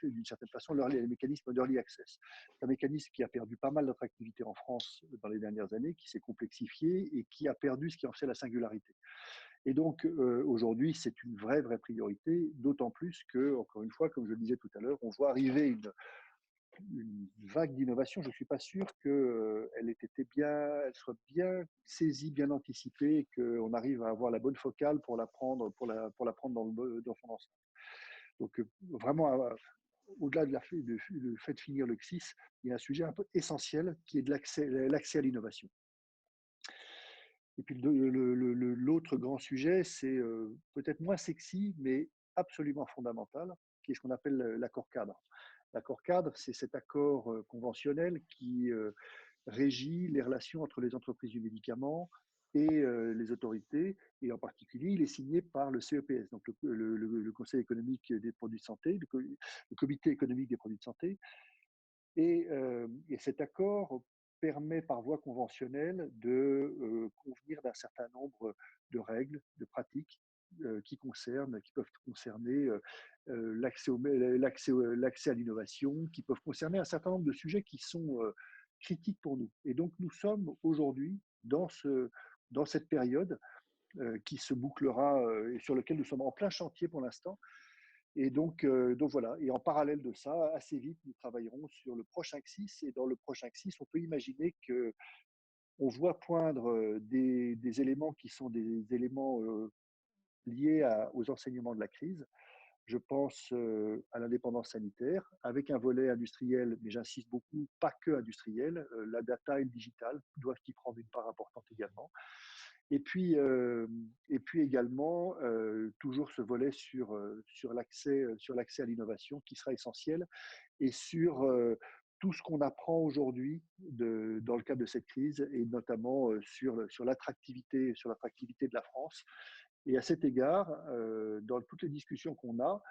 d'une certaine façon, les mécanismes d'early access. C'est un mécanisme qui a perdu pas mal d'attractivité en France dans les dernières années, qui s'est complexifié et qui a perdu ce qui en fait la singularité. Et donc, aujourd'hui, c'est une vraie priorité, d'autant plus que, encore une fois, comme je le disais tout à l'heure, on voit arriver une vague d'innovation. Je ne suis pas sûr qu'elle soit bien saisie, bien anticipée, et qu'on arrive à avoir la bonne focale pour la prendre, dans son ensemble. Donc, vraiment, au-delà du fait de finir le CSIS, il y a un sujet un peu essentiel qui est de l'accès à l'innovation. Et puis l'autre grand sujet, c'est peut-être moins sexy, mais absolument fondamental, qui est ce qu'on appelle l'accord cadre. L'accord cadre, c'est cet accord conventionnel qui régit les relations entre les entreprises du médicament et les autorités, et en particulier, il est signé par le CEPS, donc le Conseil économique des produits de santé, le Comité économique des produits de santé. Et cet accord permet par voie conventionnelle de convenir d'un certain nombre de règles, de pratiques qui peuvent concerner l'accès à l'innovation, qui peuvent concerner un certain nombre de sujets qui sont critiques pour nous. Et donc nous sommes aujourd'hui dans cette période qui se bouclera et sur lequel nous sommes en plein chantier pour l'instant. Et donc voilà. Et en parallèle de ça, assez vite, nous travaillerons sur le prochain CSIS. Et dans le prochain CSIS, on peut imaginer qu'on voit poindre des éléments qui sont des éléments liés aux enseignements de la crise. Je pense à l'indépendance sanitaire, avec un volet industriel, mais j'insiste beaucoup, pas que industriel. La data et le digital doivent y prendre une part importante également. Et puis également, toujours ce volet sur l'accès à l'innovation qui sera essentiel, et sur tout ce qu'on apprend aujourd'hui dans le cadre de cette crise, et notamment sur l'attractivité de la France. Et à cet égard, dans toutes les discussions qu'on a,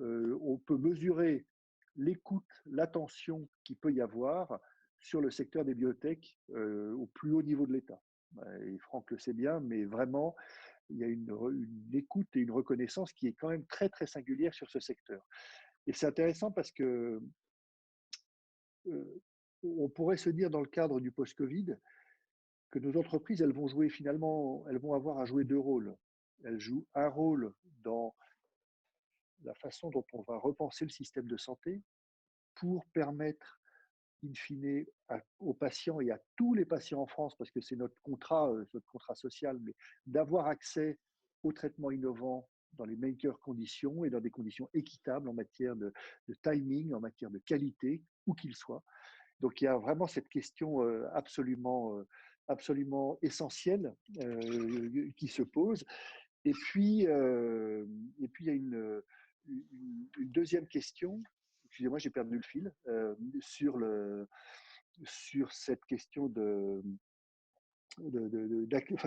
on peut mesurer l'écoute, l'attention qu'il peut y avoir sur le secteur des biotech au plus haut niveau de l'État. Et Franck le sait bien, mais vraiment, il y a une écoute et une reconnaissance qui est quand même très, très singulière sur ce secteur. Et c'est intéressant parce que on pourrait se dire dans le cadre du post-Covid que nos entreprises, elles vont avoir à jouer 2 rôles. Elles jouent un rôle dans la façon dont on va repenser le système de santé pour permettre in fine aux patients et à tous les patients en France, parce que c'est notre contrat social, mais d'avoir accès aux traitements innovants dans les meilleures conditions et dans des conditions équitables en matière de timing, en matière de qualité, où qu'il soit. Donc il y a vraiment cette question absolument essentielle qui se pose. Et puis il y a une deuxième question. Excusez-moi, j'ai perdu le fil sur cette question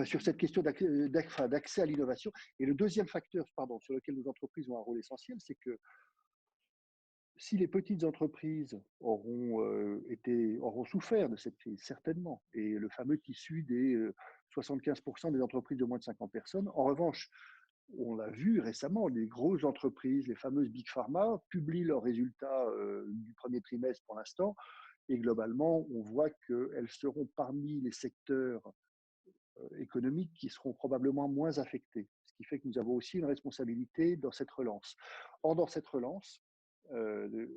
sur cette question d'accès à l'innovation. Et le deuxième facteur, sur lequel nos entreprises ont un rôle essentiel, c'est que si les petites entreprises auront souffert de cette crise, certainement, et le fameux tissu des 75% des entreprises de moins de 50 personnes, en revanche, on l'a vu récemment, les grosses entreprises, les fameuses Big Pharma, publient leurs résultats du premier trimestre pour l'instant, et globalement, on voit qu'elles seront parmi les secteurs économiques qui seront probablement moins affectés, ce qui fait que nous avons aussi une responsabilité dans cette relance. Or, dans cette relance,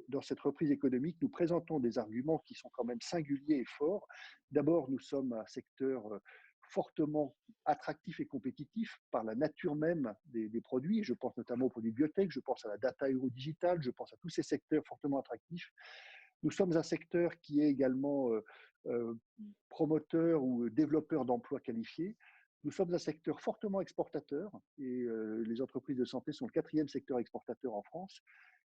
dans cette reprise économique, nous présentons des arguments qui sont quand même singuliers et forts. D'abord, nous sommes un secteur fortement attractif et compétitif par la nature même des produits. Je pense notamment aux produits biotech, je pense à la data et au digital, je pense à tous ces secteurs fortement attractifs. Nous sommes un secteur qui est également promoteur ou développeur d'emplois qualifiés. Nous sommes un secteur fortement exportateur et les entreprises de santé sont le 4e secteur exportateur en France.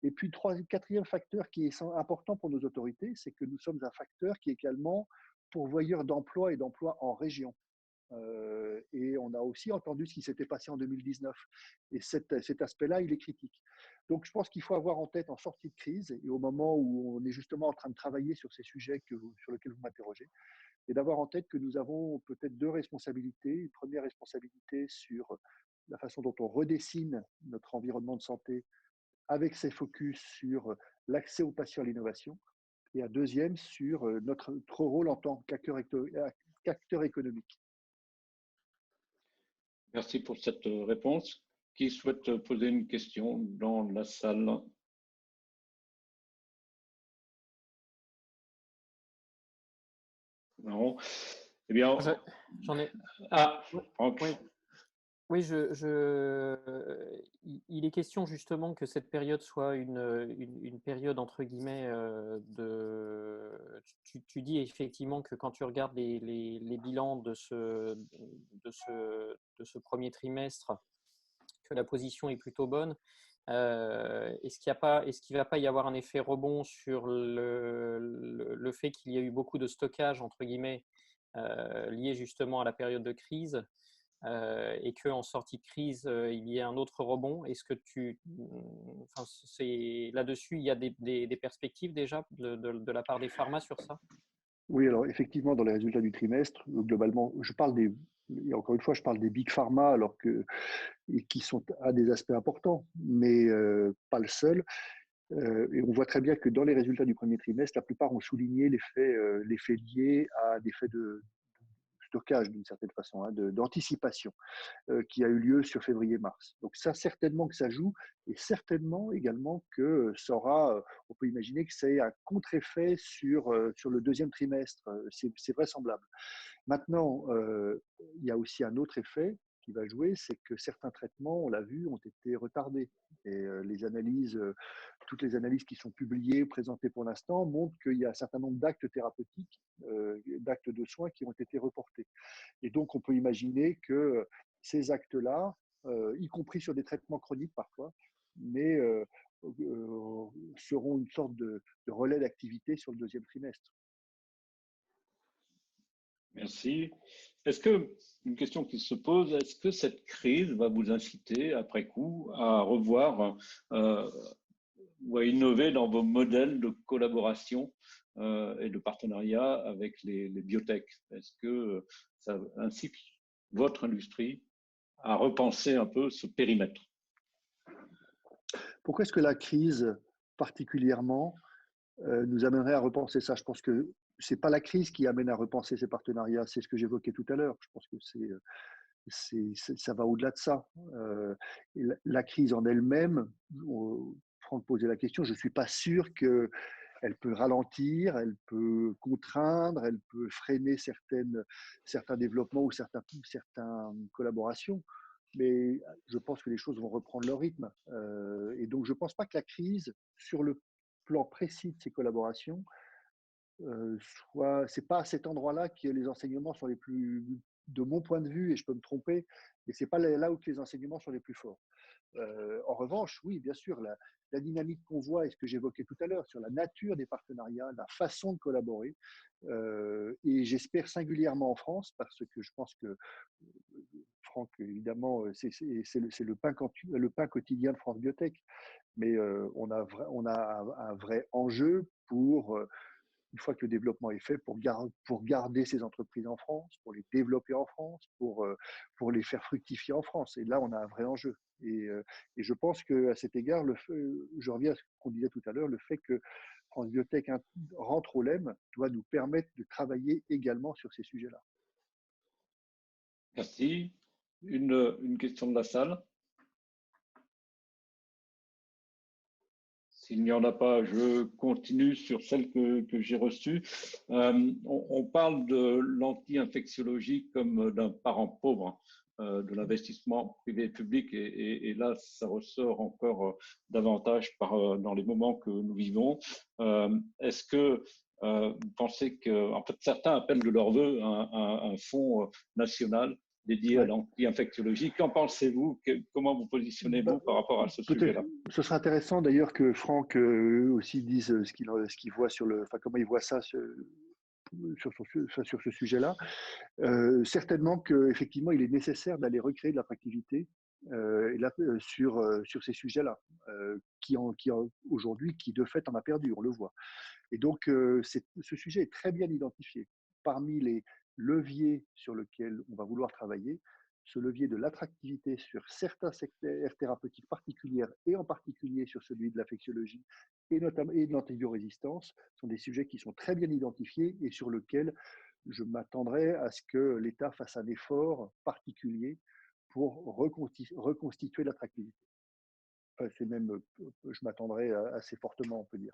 Et puis, le 4e facteur qui est important pour nos autorités, c'est que nous sommes un facteur qui est également pourvoyeur d'emplois et d'emplois en région. Et on a aussi entendu ce qui s'était passé en 2019. Et cet aspect-là, il est critique. Donc, je pense qu'il faut avoir en tête en sortie de crise et au moment où on est justement en train de travailler sur ces sujets sur lesquels vous m'interrogez, et d'avoir en tête que nous avons peut-être 2 responsabilités. Une première responsabilité sur la façon dont on redessine notre environnement de santé avec ses focus sur l'accès aux patients à l'innovation, et un deuxième sur notre rôle en tant qu'acteur économique. Merci pour cette réponse. Qui souhaite poser une question dans la salle? Non. Eh bien, j'en ai. Ah, Franck. Oui. Oui, il est question justement que cette période soit une période entre guillemets Tu dis effectivement que quand tu regardes les bilans de ce premier trimestre, que la position est plutôt bonne. Est-ce qu'il ne va pas y avoir un effet rebond sur le fait qu'il y a eu beaucoup de stockage entre guillemets lié justement à la période de crise? Et qu'en sortie de crise, il y ait un autre rebond. Est-ce que là-dessus, il y a des perspectives déjà de la part des pharma sur ça? Oui, alors effectivement, dans les résultats du trimestre, globalement, et encore une fois, je parle des big pharma, qui sont à des aspects importants, mais pas le seul. Et on voit très bien que dans les résultats du premier trimestre, la plupart ont souligné l'effet lié à des faits de stockage d'une certaine façon, d'anticipation qui a eu lieu sur février-mars. Donc ça, certainement que ça joue, et certainement également que ça aura, on peut imaginer que c'est un contre-effet sur le deuxième trimestre, c'est vraisemblable. Maintenant, il y a aussi un autre effet qui va jouer, c'est que certains traitements, on l'a vu, ont été retardés. Et toutes les analyses qui sont publiées, présentées pour l'instant, montrent qu'il y a un certain nombre d'actes thérapeutiques, d'actes de soins qui ont été reportés. Et donc, on peut imaginer que ces actes-là, y compris sur des traitements chroniques parfois, mais seront une sorte de relais d'activité sur le deuxième trimestre. Merci. Une question qui se pose, est-ce que cette crise va vous inciter, après coup, à revoir ou à innover dans vos modèles de collaboration et de partenariat avec les biotech? Est-ce que ça incite votre industrie à repenser un peu ce périmètre? Pourquoi est-ce que la crise, particulièrement, nous amènerait à repenser ça? Je pense que ce n'est pas la crise qui amène à repenser ces partenariats, c'est ce que j'évoquais tout à l'heure. Je pense que ça va au-delà de ça. La crise en elle-même, Franck posait la question, je ne suis pas sûr qu'elle peut ralentir, elle peut contraindre, elle peut freiner certains développements ou certaines collaborations. Mais je pense que les choses vont reprendre leur rythme. Et donc, je ne pense pas que la crise, sur le plan précis de ces collaborations, c'est pas à cet endroit-là que les enseignements sont les plus, de mon point de vue, et je peux me tromper, mais c'est pas là où les enseignements sont les plus forts. En revanche, oui, bien sûr, la dynamique qu'on voit et ce que j'évoquais tout à l'heure sur la nature des partenariats, la façon de collaborer, et j'espère singulièrement en France, parce que je pense que Franck, évidemment, c'est le pain quotidien de France Biotech, mais on a un vrai enjeu pour une fois que le développement est fait, pour garder ces entreprises en France, pour les développer en France, pour les faire fructifier en France. Et là, on a un vrai enjeu. Et je pense qu'à cet égard, je reviens à ce qu'on disait tout à l'heure, le fait que France Biotech rentre au LEM doit nous permettre de travailler également sur ces sujets-là. Merci. Une question de la salle? S'il n'y en a pas, je continue sur celle que j'ai reçue. On parle de l'anti-infectiologie comme d'un parent pauvre de l'investissement privé et public. Et là, ça ressort encore davantage dans les moments que nous vivons. Est-ce que vous pensez que, en fait, certains appellent de leur vœu un fonds national dédié à l'anti-infectiologie? Qu'en pensez-vous? Comment vous positionnez-vous par rapport à ce sujet-là? Ce serait intéressant d'ailleurs que Franck aussi dise ce qu'il voit comment il voit ça sur ce sujet-là. Certainement qu'effectivement, il est nécessaire d'aller recréer de l'attractivité sur ces sujets-là, qui aujourd'hui, qui de fait en a perdu, on le voit. Et donc, ce sujet est très bien identifié. Parmi les leviers sur lesquels on va vouloir travailler, ce levier de l'attractivité sur certains secteurs thérapeutiques particuliers, et en particulier sur celui de l'infectiologie et de l'antibiorésistance, sont des sujets qui sont très bien identifiés et sur lesquels je m'attendrais à ce que l'État fasse un effort particulier pour reconstituer l'attractivité. Enfin, je m'attendrais assez fortement, on peut dire.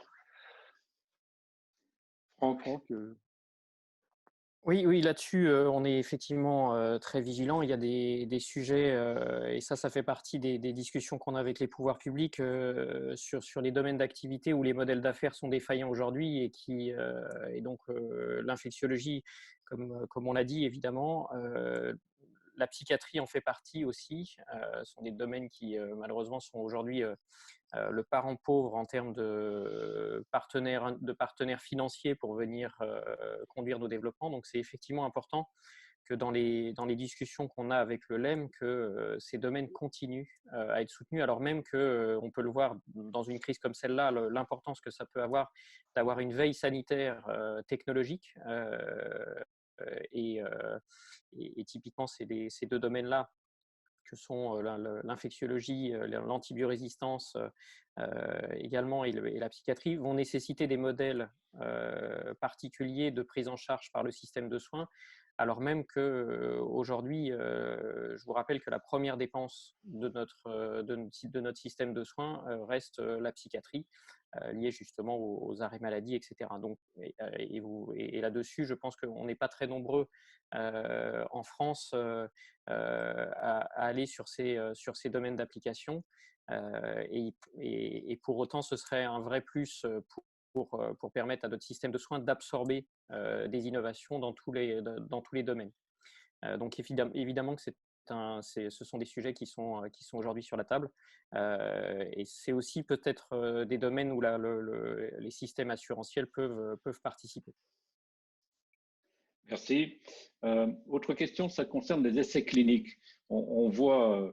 Franck Oui, là-dessus, on est effectivement très vigilant. Il y a des sujets, et ça fait partie des discussions qu'on a avec les pouvoirs publics sur les domaines d'activité où les modèles d'affaires sont défaillants aujourd'hui et donc l'infectiologie, comme on l'a dit, évidemment. La psychiatrie en fait partie aussi. Ce sont des domaines qui, malheureusement, sont aujourd'hui le parent pauvre en termes de partenaires financiers pour venir conduire nos développements. Donc, c'est effectivement important que dans les discussions qu'on a avec le LEM, que ces domaines continuent à être soutenus, alors même qu'on peut le voir dans une crise comme celle-là, l'importance que ça peut avoir d'avoir une veille sanitaire technologique. Et typiquement, ces deux domaines-là, que sont l'infectiologie, l'antibiorésistance également et la psychiatrie, vont nécessiter des modèles particuliers de prise en charge par le système de soins, alors même qu'aujourd'hui, je vous rappelle que la première dépense de notre système de soins reste la psychiatrie, liée justement aux arrêts maladie, etc. Donc, et là-dessus, je pense qu'on n'est pas très nombreux en France à aller sur ces domaines d'application. Et pour autant, ce serait un vrai plus pour permettre à notre système de soins d'absorber des innovations dans tous les domaines. Donc évidemment que ce sont des sujets qui sont aujourd'hui sur la table. Et c'est aussi peut-être des domaines où les systèmes assurantiels peuvent participer. Merci. Autre question, ça concerne les essais cliniques. On voit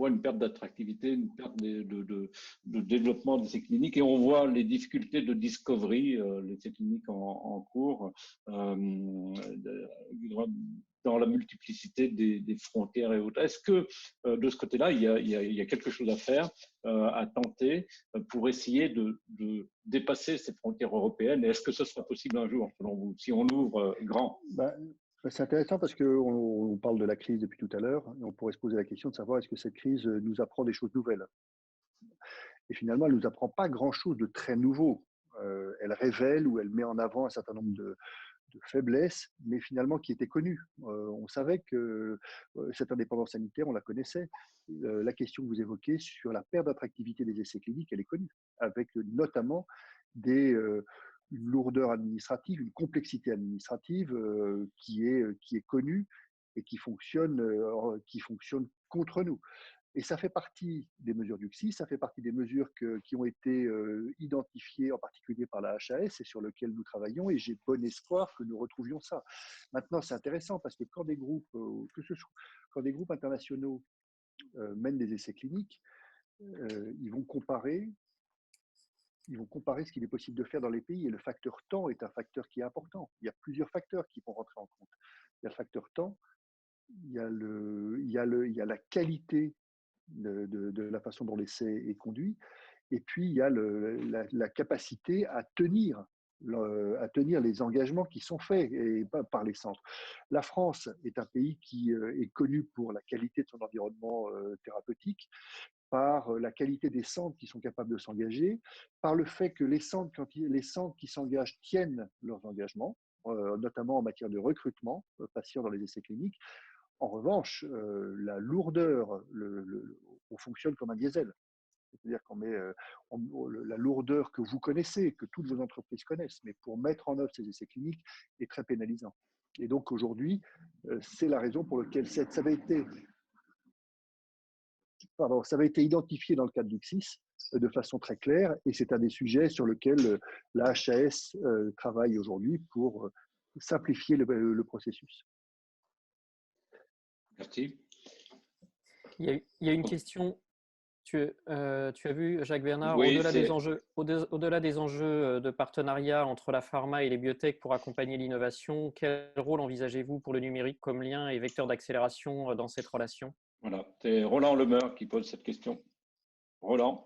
une perte d'attractivité, une perte de développement des essais cliniques, et on voit les difficultés de discovery, les essais cliniques en cours, dans la multiplicité des frontières et autres. Est-ce que de ce côté-là, il y a quelque chose à faire, à tenter pour essayer de dépasser ces frontières européennes? Et est-ce que ce sera possible un jour, selon vous, si on ouvre grand? C'est intéressant parce qu'on parle de la crise depuis tout à l'heure et on pourrait se poser la question de savoir est-ce que cette crise nous apprend des choses nouvelles. Et finalement, elle ne nous apprend pas grand-chose de très nouveau. Elle révèle ou elle met en avant un certain nombre de faiblesses, mais finalement qui étaient connues. On savait que cette indépendance sanitaire, on la connaissait. La question que vous évoquez sur la perte d'attractivité des essais cliniques, elle est connue, avec notamment une lourdeur administrative, une complexité administrative qui est connue et qui fonctionne contre nous. Et ça fait partie des mesures du CSI, ça fait partie des mesures qui ont été identifiées en particulier par la HAS et sur lesquelles nous travaillons, et j'ai bon espoir que nous retrouvions ça. Maintenant, c'est intéressant parce que quand des groupes internationaux mènent des essais cliniques, ils vont comparer ce qu'il est possible de faire dans les pays, et le facteur temps est un facteur qui est important. Il y a plusieurs facteurs qui vont rentrer en compte. Il y a le facteur temps, il y a la qualité de la façon dont l'essai est conduit, et puis il y a la capacité à tenir les engagements qui sont faits par les centres. La France est un pays qui est connu pour la qualité de son environnement thérapeutique, par la qualité des centres qui sont capables de s'engager, par le fait que les centres qui s'engagent tiennent leurs engagements, notamment en matière de recrutement patients dans les essais cliniques. En revanche, la lourdeur, on fonctionne comme un diesel. C'est-à-dire qu'on met la lourdeur que vous connaissez, que toutes vos entreprises connaissent, mais pour mettre en œuvre ces essais cliniques est très pénalisant. Et donc aujourd'hui, c'est la raison pour laquelle ça avait été identifié dans le cadre du CSIS de façon très claire, et c'est un des sujets sur lesquels la HAS travaille aujourd'hui pour simplifier le processus. Merci. Il y a une question. Tu as vu, Jacques Bernard, Oui, au-delà des enjeux de partenariat entre la pharma et les biotech pour accompagner l'innovation, quel rôle envisagez-vous pour le numérique comme lien et vecteur d'accélération dans cette relation? Voilà, c'est Roland Lemeur qui pose cette question. Roland.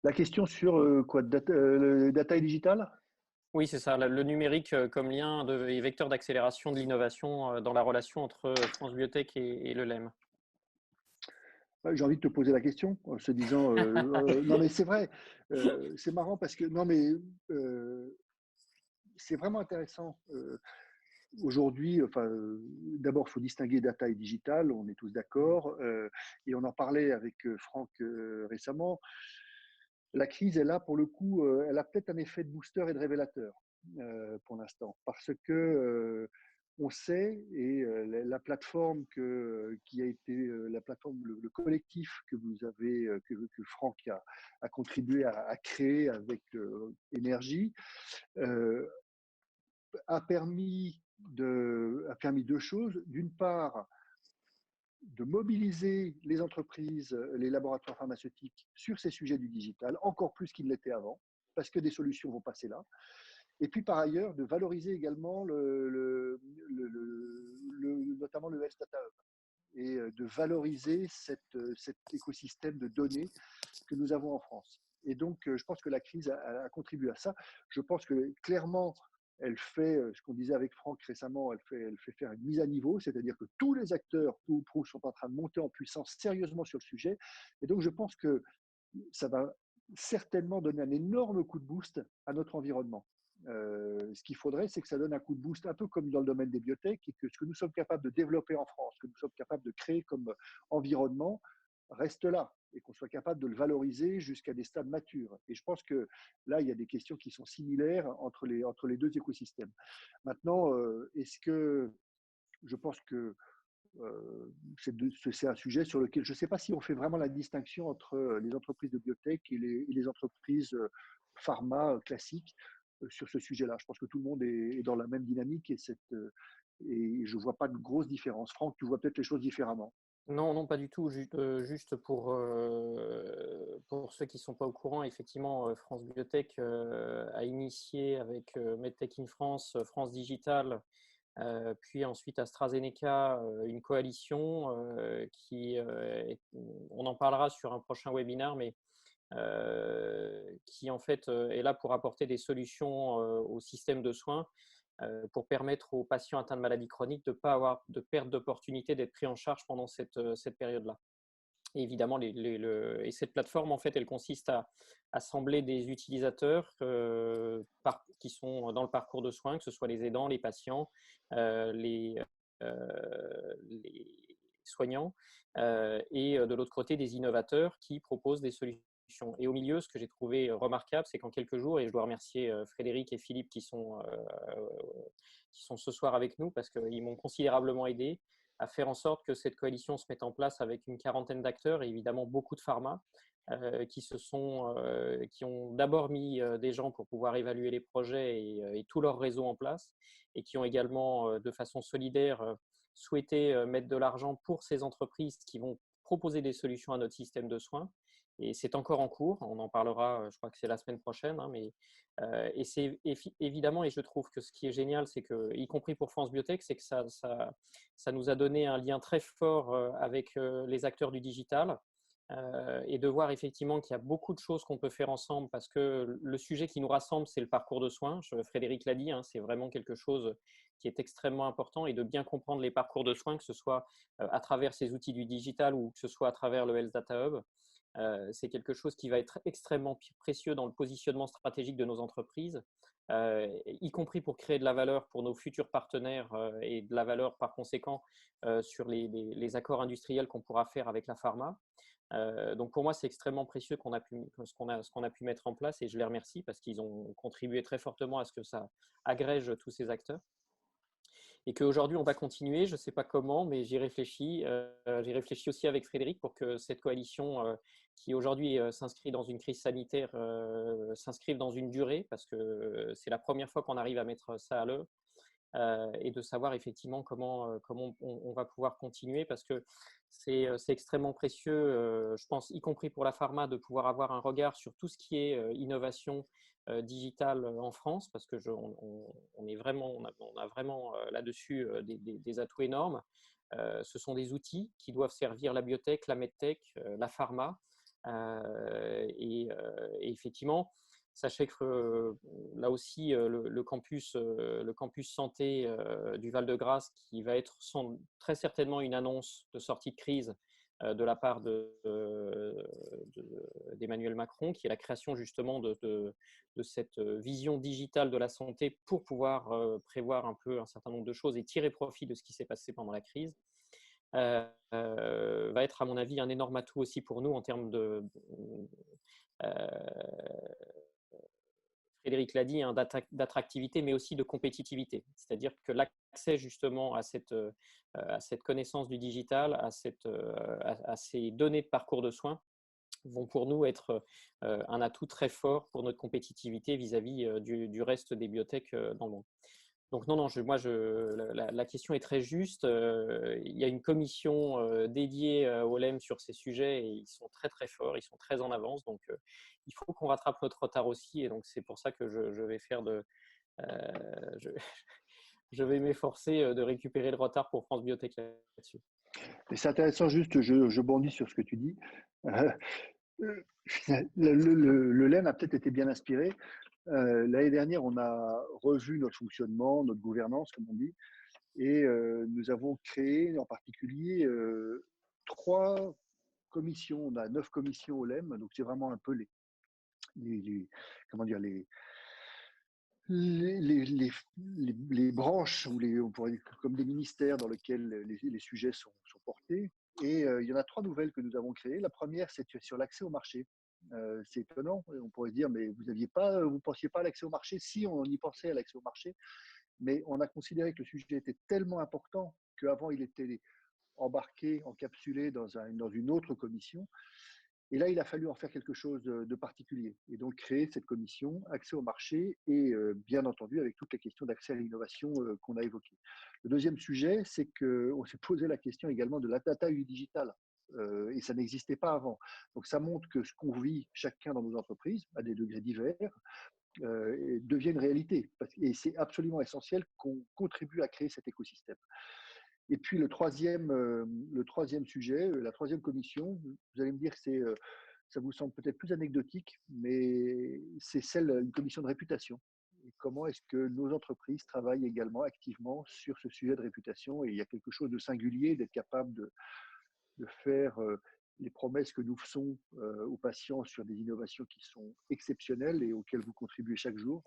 La question sur quoi, data et digital? Oui, c'est ça, le numérique comme lien et vecteur d'accélération de l'innovation dans la relation entre France Biotech et le LEM. J'ai envie de te poser la question en se disant non mais c'est vrai, c'est marrant parce que non mais c'est vraiment intéressant. Aujourd'hui, enfin, d'abord, il faut distinguer data et digital, on est tous d'accord, et on en parlait avec Franck récemment. La crise est là, pour le coup, elle a peut-être un effet de booster et de révélateur pour l'instant, parce que on sait, et la plateforme qui a été la plateforme, le collectif que vous avez, que Franck a contribué à créer avec Énergie, a permis deux choses. D'une part, de mobiliser les entreprises, les laboratoires pharmaceutiques sur ces sujets du digital, encore plus qu'ils l'étaient avant, parce que des solutions vont passer là. Et puis par ailleurs, de valoriser également notamment le Health Data Hub et de valoriser cet écosystème de données que nous avons en France. Et donc, je pense que la crise a contribué à ça. Je pense que clairement, elle fait, ce qu'on disait avec Franck récemment, elle fait faire une mise à niveau, c'est-à-dire que tous les acteurs, tout ou prou, sont en train de monter en puissance sérieusement sur le sujet. Et donc, je pense que ça va certainement donner un énorme coup de boost à notre environnement. Ce qu'il faudrait, c'est que ça donne un coup de boost, un peu comme dans le domaine des biotech, et que ce que nous sommes capables de développer en France, que nous sommes capables de créer comme environnement, reste là, et qu'on soit capable de le valoriser jusqu'à des stades matures. Et je pense que là, il y a des questions qui sont similaires entre les deux écosystèmes. Maintenant, est-ce que je pense que c'est un sujet sur lequel je ne sais pas si on fait vraiment la distinction entre les entreprises de biotech et les entreprises pharma classiques sur ce sujet-là. Je pense que tout le monde est dans la même dynamique et je ne vois pas de grosse différence. Franck, tu vois peut-être les choses différemment. Non, non, pas du tout. Juste pour ceux qui ne sont pas au courant, effectivement, France Biotech a initié avec MedTech in France, France Digital, puis ensuite AstraZeneca, une coalition on en parlera sur un prochain webinaire, mais qui en fait est là pour apporter des solutions au système de soins pour permettre aux patients atteints de maladies chroniques de ne pas avoir de perte d'opportunité d'être pris en charge pendant cette période-là. Et évidemment, et cette plateforme, en fait, elle consiste à assembler des utilisateurs qui sont dans le parcours de soins, que ce soit les aidants, les patients, les soignants, et de l'autre côté, des innovateurs qui proposent des solutions. Et au milieu, ce que j'ai trouvé remarquable, c'est qu'en quelques jours, et je dois remercier Frédéric et Philippe qui sont ce soir avec nous parce qu'ils m'ont considérablement aidé à faire en sorte que cette coalition se mette en place avec une quarantaine d'acteurs et évidemment beaucoup de pharma qui ont d'abord mis des gens pour pouvoir évaluer les projets et tout leur réseau en place et qui ont également de façon solidaire souhaité mettre de l'argent pour ces entreprises qui vont proposer des solutions à notre système de soins. Et c'est encore en cours, on en parlera, je crois que c'est la semaine prochaine, hein, et c'est évidemment, et je trouve que ce qui est génial, c'est que, y compris pour France Biotech, c'est que ça nous a donné un lien très fort avec les acteurs du digital, et de voir effectivement qu'il y a beaucoup de choses qu'on peut faire ensemble parce que le sujet qui nous rassemble, c'est le parcours de soins. Frédéric l'a dit, hein, c'est vraiment quelque chose qui est extrêmement important et de bien comprendre les parcours de soins, que ce soit à travers ces outils du digital ou que ce soit à travers le Health Data Hub. C'est quelque chose qui va être extrêmement précieux dans le positionnement stratégique de nos entreprises, y compris pour créer de la valeur pour nos futurs partenaires et de la valeur par conséquent sur les accords industriels qu'on pourra faire avec la pharma. Donc pour moi, c'est extrêmement précieux ce qu'on a pu mettre en place et je les remercie parce qu'ils ont contribué très fortement à ce que ça agrège tous ces acteurs. Et qu'aujourd'hui, on va continuer, je ne sais pas comment, mais j'y réfléchis. J'y réfléchis aussi avec Frédéric pour que cette coalition qui aujourd'hui s'inscrit dans une crise sanitaire s'inscrive dans une durée parce que c'est la première fois qu'on arrive à mettre ça à l'œuvre. Et de savoir effectivement comment on va pouvoir continuer parce que c'est extrêmement précieux, je pense, y compris pour la pharma, de pouvoir avoir un regard sur tout ce qui est innovation digitale en France parce que on a vraiment là-dessus des atouts énormes. Ce sont des outils qui doivent servir la biotech, la medtech, la pharma et effectivement, sachez que là aussi, le campus santé du Val-de-Grâce, qui va être très certainement une annonce de sortie de crise de la part d'Emmanuel Macron, qui est la création justement de cette vision digitale de la santé pour pouvoir prévoir un peu un certain nombre de choses et tirer profit de ce qui s'est passé pendant la crise. Va être à mon avis un énorme atout aussi pour nous en termes Frédéric l'a dit, hein, d'attractivité, mais aussi de compétitivité. C'est-à-dire que l'accès justement à cette connaissance du digital, à ces données de parcours de soins, vont pour nous être un atout très fort pour notre compétitivité vis-à-vis du reste des biotech dans le monde. Donc non, la question est très juste. Il y a une commission dédiée au LEM sur ces sujets et ils sont très très forts, ils sont très en avance. Donc il faut qu'on rattrape notre retard aussi. Et donc c'est pour ça que je vais faire je vais m'efforcer de récupérer le retard pour France Biotech là-dessus. Et c'est intéressant, juste, je bondis sur ce que tu dis. Le LEM a peut-être été bien inspiré. L'année dernière, on a revu notre fonctionnement, notre gouvernance, comme on dit, et nous avons créé en particulier 3 commissions. On a 9 commissions au LEM, donc c'est vraiment un peu les branches, ou on pourrait dire comme des ministères dans lesquels les sujets sont portés. Et il y en a 3 nouvelles que nous avons créées. La première, c'est sur l'accès au marché. C'est étonnant, on pourrait se dire, mais vous ne pensiez pas à l'accès au marché? Si, on y pensait à l'accès au marché, mais on a considéré que le sujet était tellement important qu'avant, il était embarqué, encapsulé dans une autre commission. Et là, il a fallu en faire quelque chose de particulier et donc créer cette commission accès au marché et bien entendu avec toutes les questions d'accès à l'innovation qu'on a évoquées. Le deuxième sujet, c'est qu'on s'est posé la question également de la data du digital et ça n'existait pas avant. Donc ça montre que ce qu'on vit chacun dans nos entreprises à des degrés divers devient une réalité et c'est absolument essentiel qu'on contribue à créer cet écosystème. Et puis le troisième sujet, la troisième commission, vous allez me dire que ça vous semble peut-être plus anecdotique, mais c'est une commission de réputation. Et comment est-ce que nos entreprises travaillent également activement sur ce sujet de réputation? Et il y a quelque chose de singulier d'être capable de faire les promesses que nous faisons aux patients sur des innovations qui sont exceptionnelles et auxquelles vous contribuez chaque jour.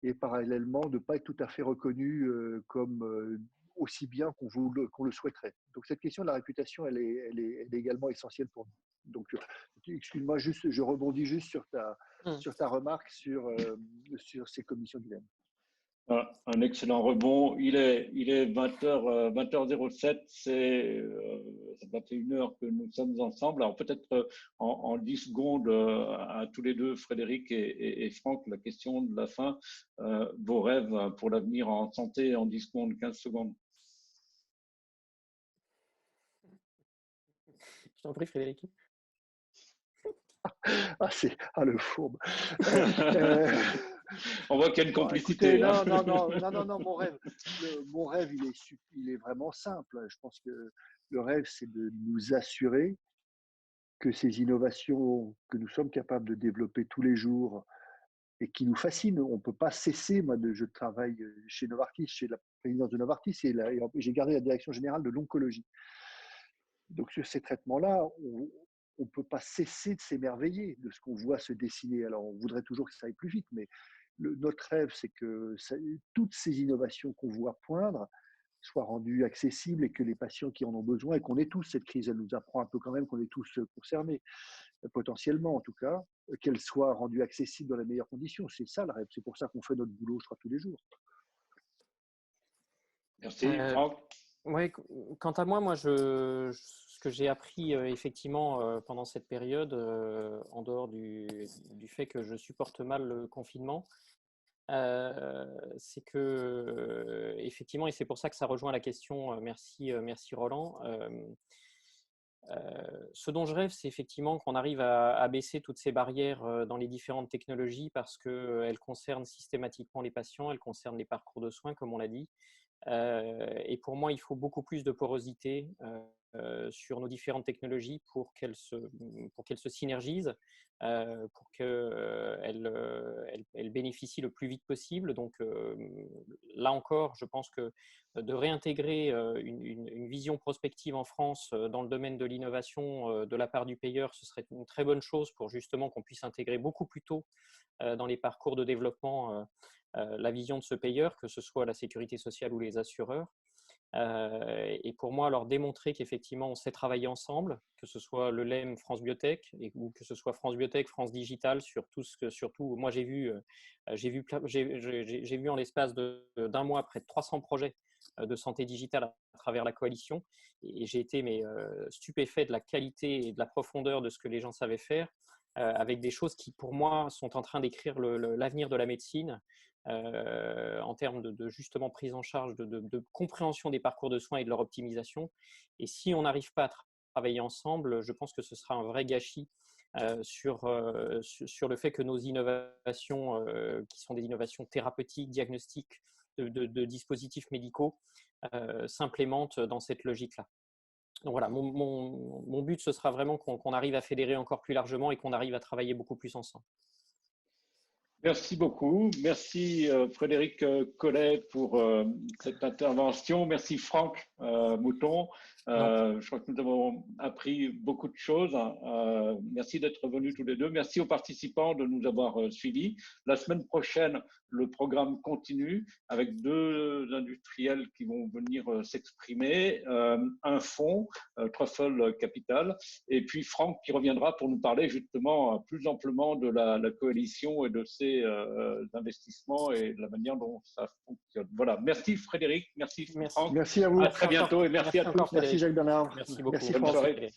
Et parallèlement, de ne pas être tout à fait reconnu comme aussi bien qu'on le souhaiterait. Donc cette question de la réputation, elle est également essentielle pour nous. Donc excuse-moi, je rebondis juste sur ta remarque sur ces commissions du LEM. Un excellent rebond. Il est 20h07, c'est 21h que nous sommes ensemble. Alors peut-être en 10 secondes à tous les deux, Frédéric et Franck, la question de la fin, vos rêves pour l'avenir en santé en 10 secondes, 15 secondes. Je t'en prie, Frédéric. Le fourbe. On voit qu'il y a une complicité. Écoutez, non, mon rêve, il est vraiment simple. Je pense que le rêve, c'est de nous assurer que ces innovations que nous sommes capables de développer tous les jours et qui nous fascinent, on ne peut pas cesser. Moi, je travaille chez Novartis, chez la présidence de Novartis, et j'ai gardé la direction générale de l'oncologie. Donc, sur ces traitements-là, on ne peut pas cesser de s'émerveiller de ce qu'on voit se dessiner. Alors, on voudrait toujours que ça aille plus vite, mais notre rêve, c'est que toutes ces innovations qu'on voit poindre soient rendues accessibles et que les patients qui en ont besoin, et qu'on ait tous, cette crise, elle nous apprend un peu quand même qu'on est tous concernés, potentiellement en tout cas, qu'elles soient rendues accessibles dans les meilleures conditions. C'est ça le rêve, c'est pour ça qu'on fait notre boulot, je crois, tous les jours. Merci, Franck. Oui, quant à moi, ce que j'ai appris effectivement pendant cette période, en dehors du fait que je supporte mal le confinement, c'est que effectivement, et c'est pour ça que ça rejoint la question, merci Roland, ce dont je rêve, c'est effectivement qu'on arrive à baisser toutes ces barrières dans les différentes technologies parce qu'elles concernent systématiquement les patients, elles concernent les parcours de soins, comme on l'a dit. Et pour moi, il faut beaucoup plus de porosité sur nos différentes technologies pour qu'elles se synergisent, pour qu'elles bénéficient le plus vite possible. Donc là encore, je pense que de réintégrer une vision prospective en France dans le domaine de l'innovation de la part du payeur, ce serait une très bonne chose pour justement qu'on puisse intégrer beaucoup plus tôt dans les parcours de développement la vision de ce payeur, que ce soit la sécurité sociale ou les assureurs. Et pour moi, leur démontrer qu'effectivement, on sait travailler ensemble, que ce soit le LEM France Biotech ou que ce soit France Biotech, France Digital, surtout, moi j'ai vu en l'espace d'un mois près de 300 projets de santé digitale à travers la coalition, et j'ai été stupéfait de la qualité et de la profondeur de ce que les gens savaient faire, avec des choses qui, pour moi, sont en train d'écrire l'avenir de la médecine. En termes de justement prise en charge, de compréhension des parcours de soins et de leur optimisation. Et si on n'arrive pas à travailler ensemble, je pense que ce sera un vrai gâchis sur le fait que nos innovations, qui sont des innovations thérapeutiques, diagnostiques, de dispositifs médicaux, s'implémentent dans cette logique-là. Donc voilà, mon but, ce sera vraiment qu'on arrive à fédérer encore plus largement et qu'on arrive à travailler beaucoup plus ensemble. Merci beaucoup. Merci Frédéric Collet pour cette intervention. Merci Franck Mouton. Je crois que nous avons appris beaucoup de choses. Merci d'être venus tous les deux. Merci aux participants de nous avoir suivis. La semaine prochaine, le programme continue avec deux industriels qui vont venir s'exprimer, un fonds, Truffle Capital, et puis Franck qui reviendra pour nous parler justement plus amplement de la coalition et de ses investissements et de la manière dont ça fonctionne. Voilà. Merci Frédéric, merci Franck. Merci à vous. À très bientôt et merci à tous. Merci Jacques Bernard. Merci beaucoup. Merci Bonne Franck. soirée.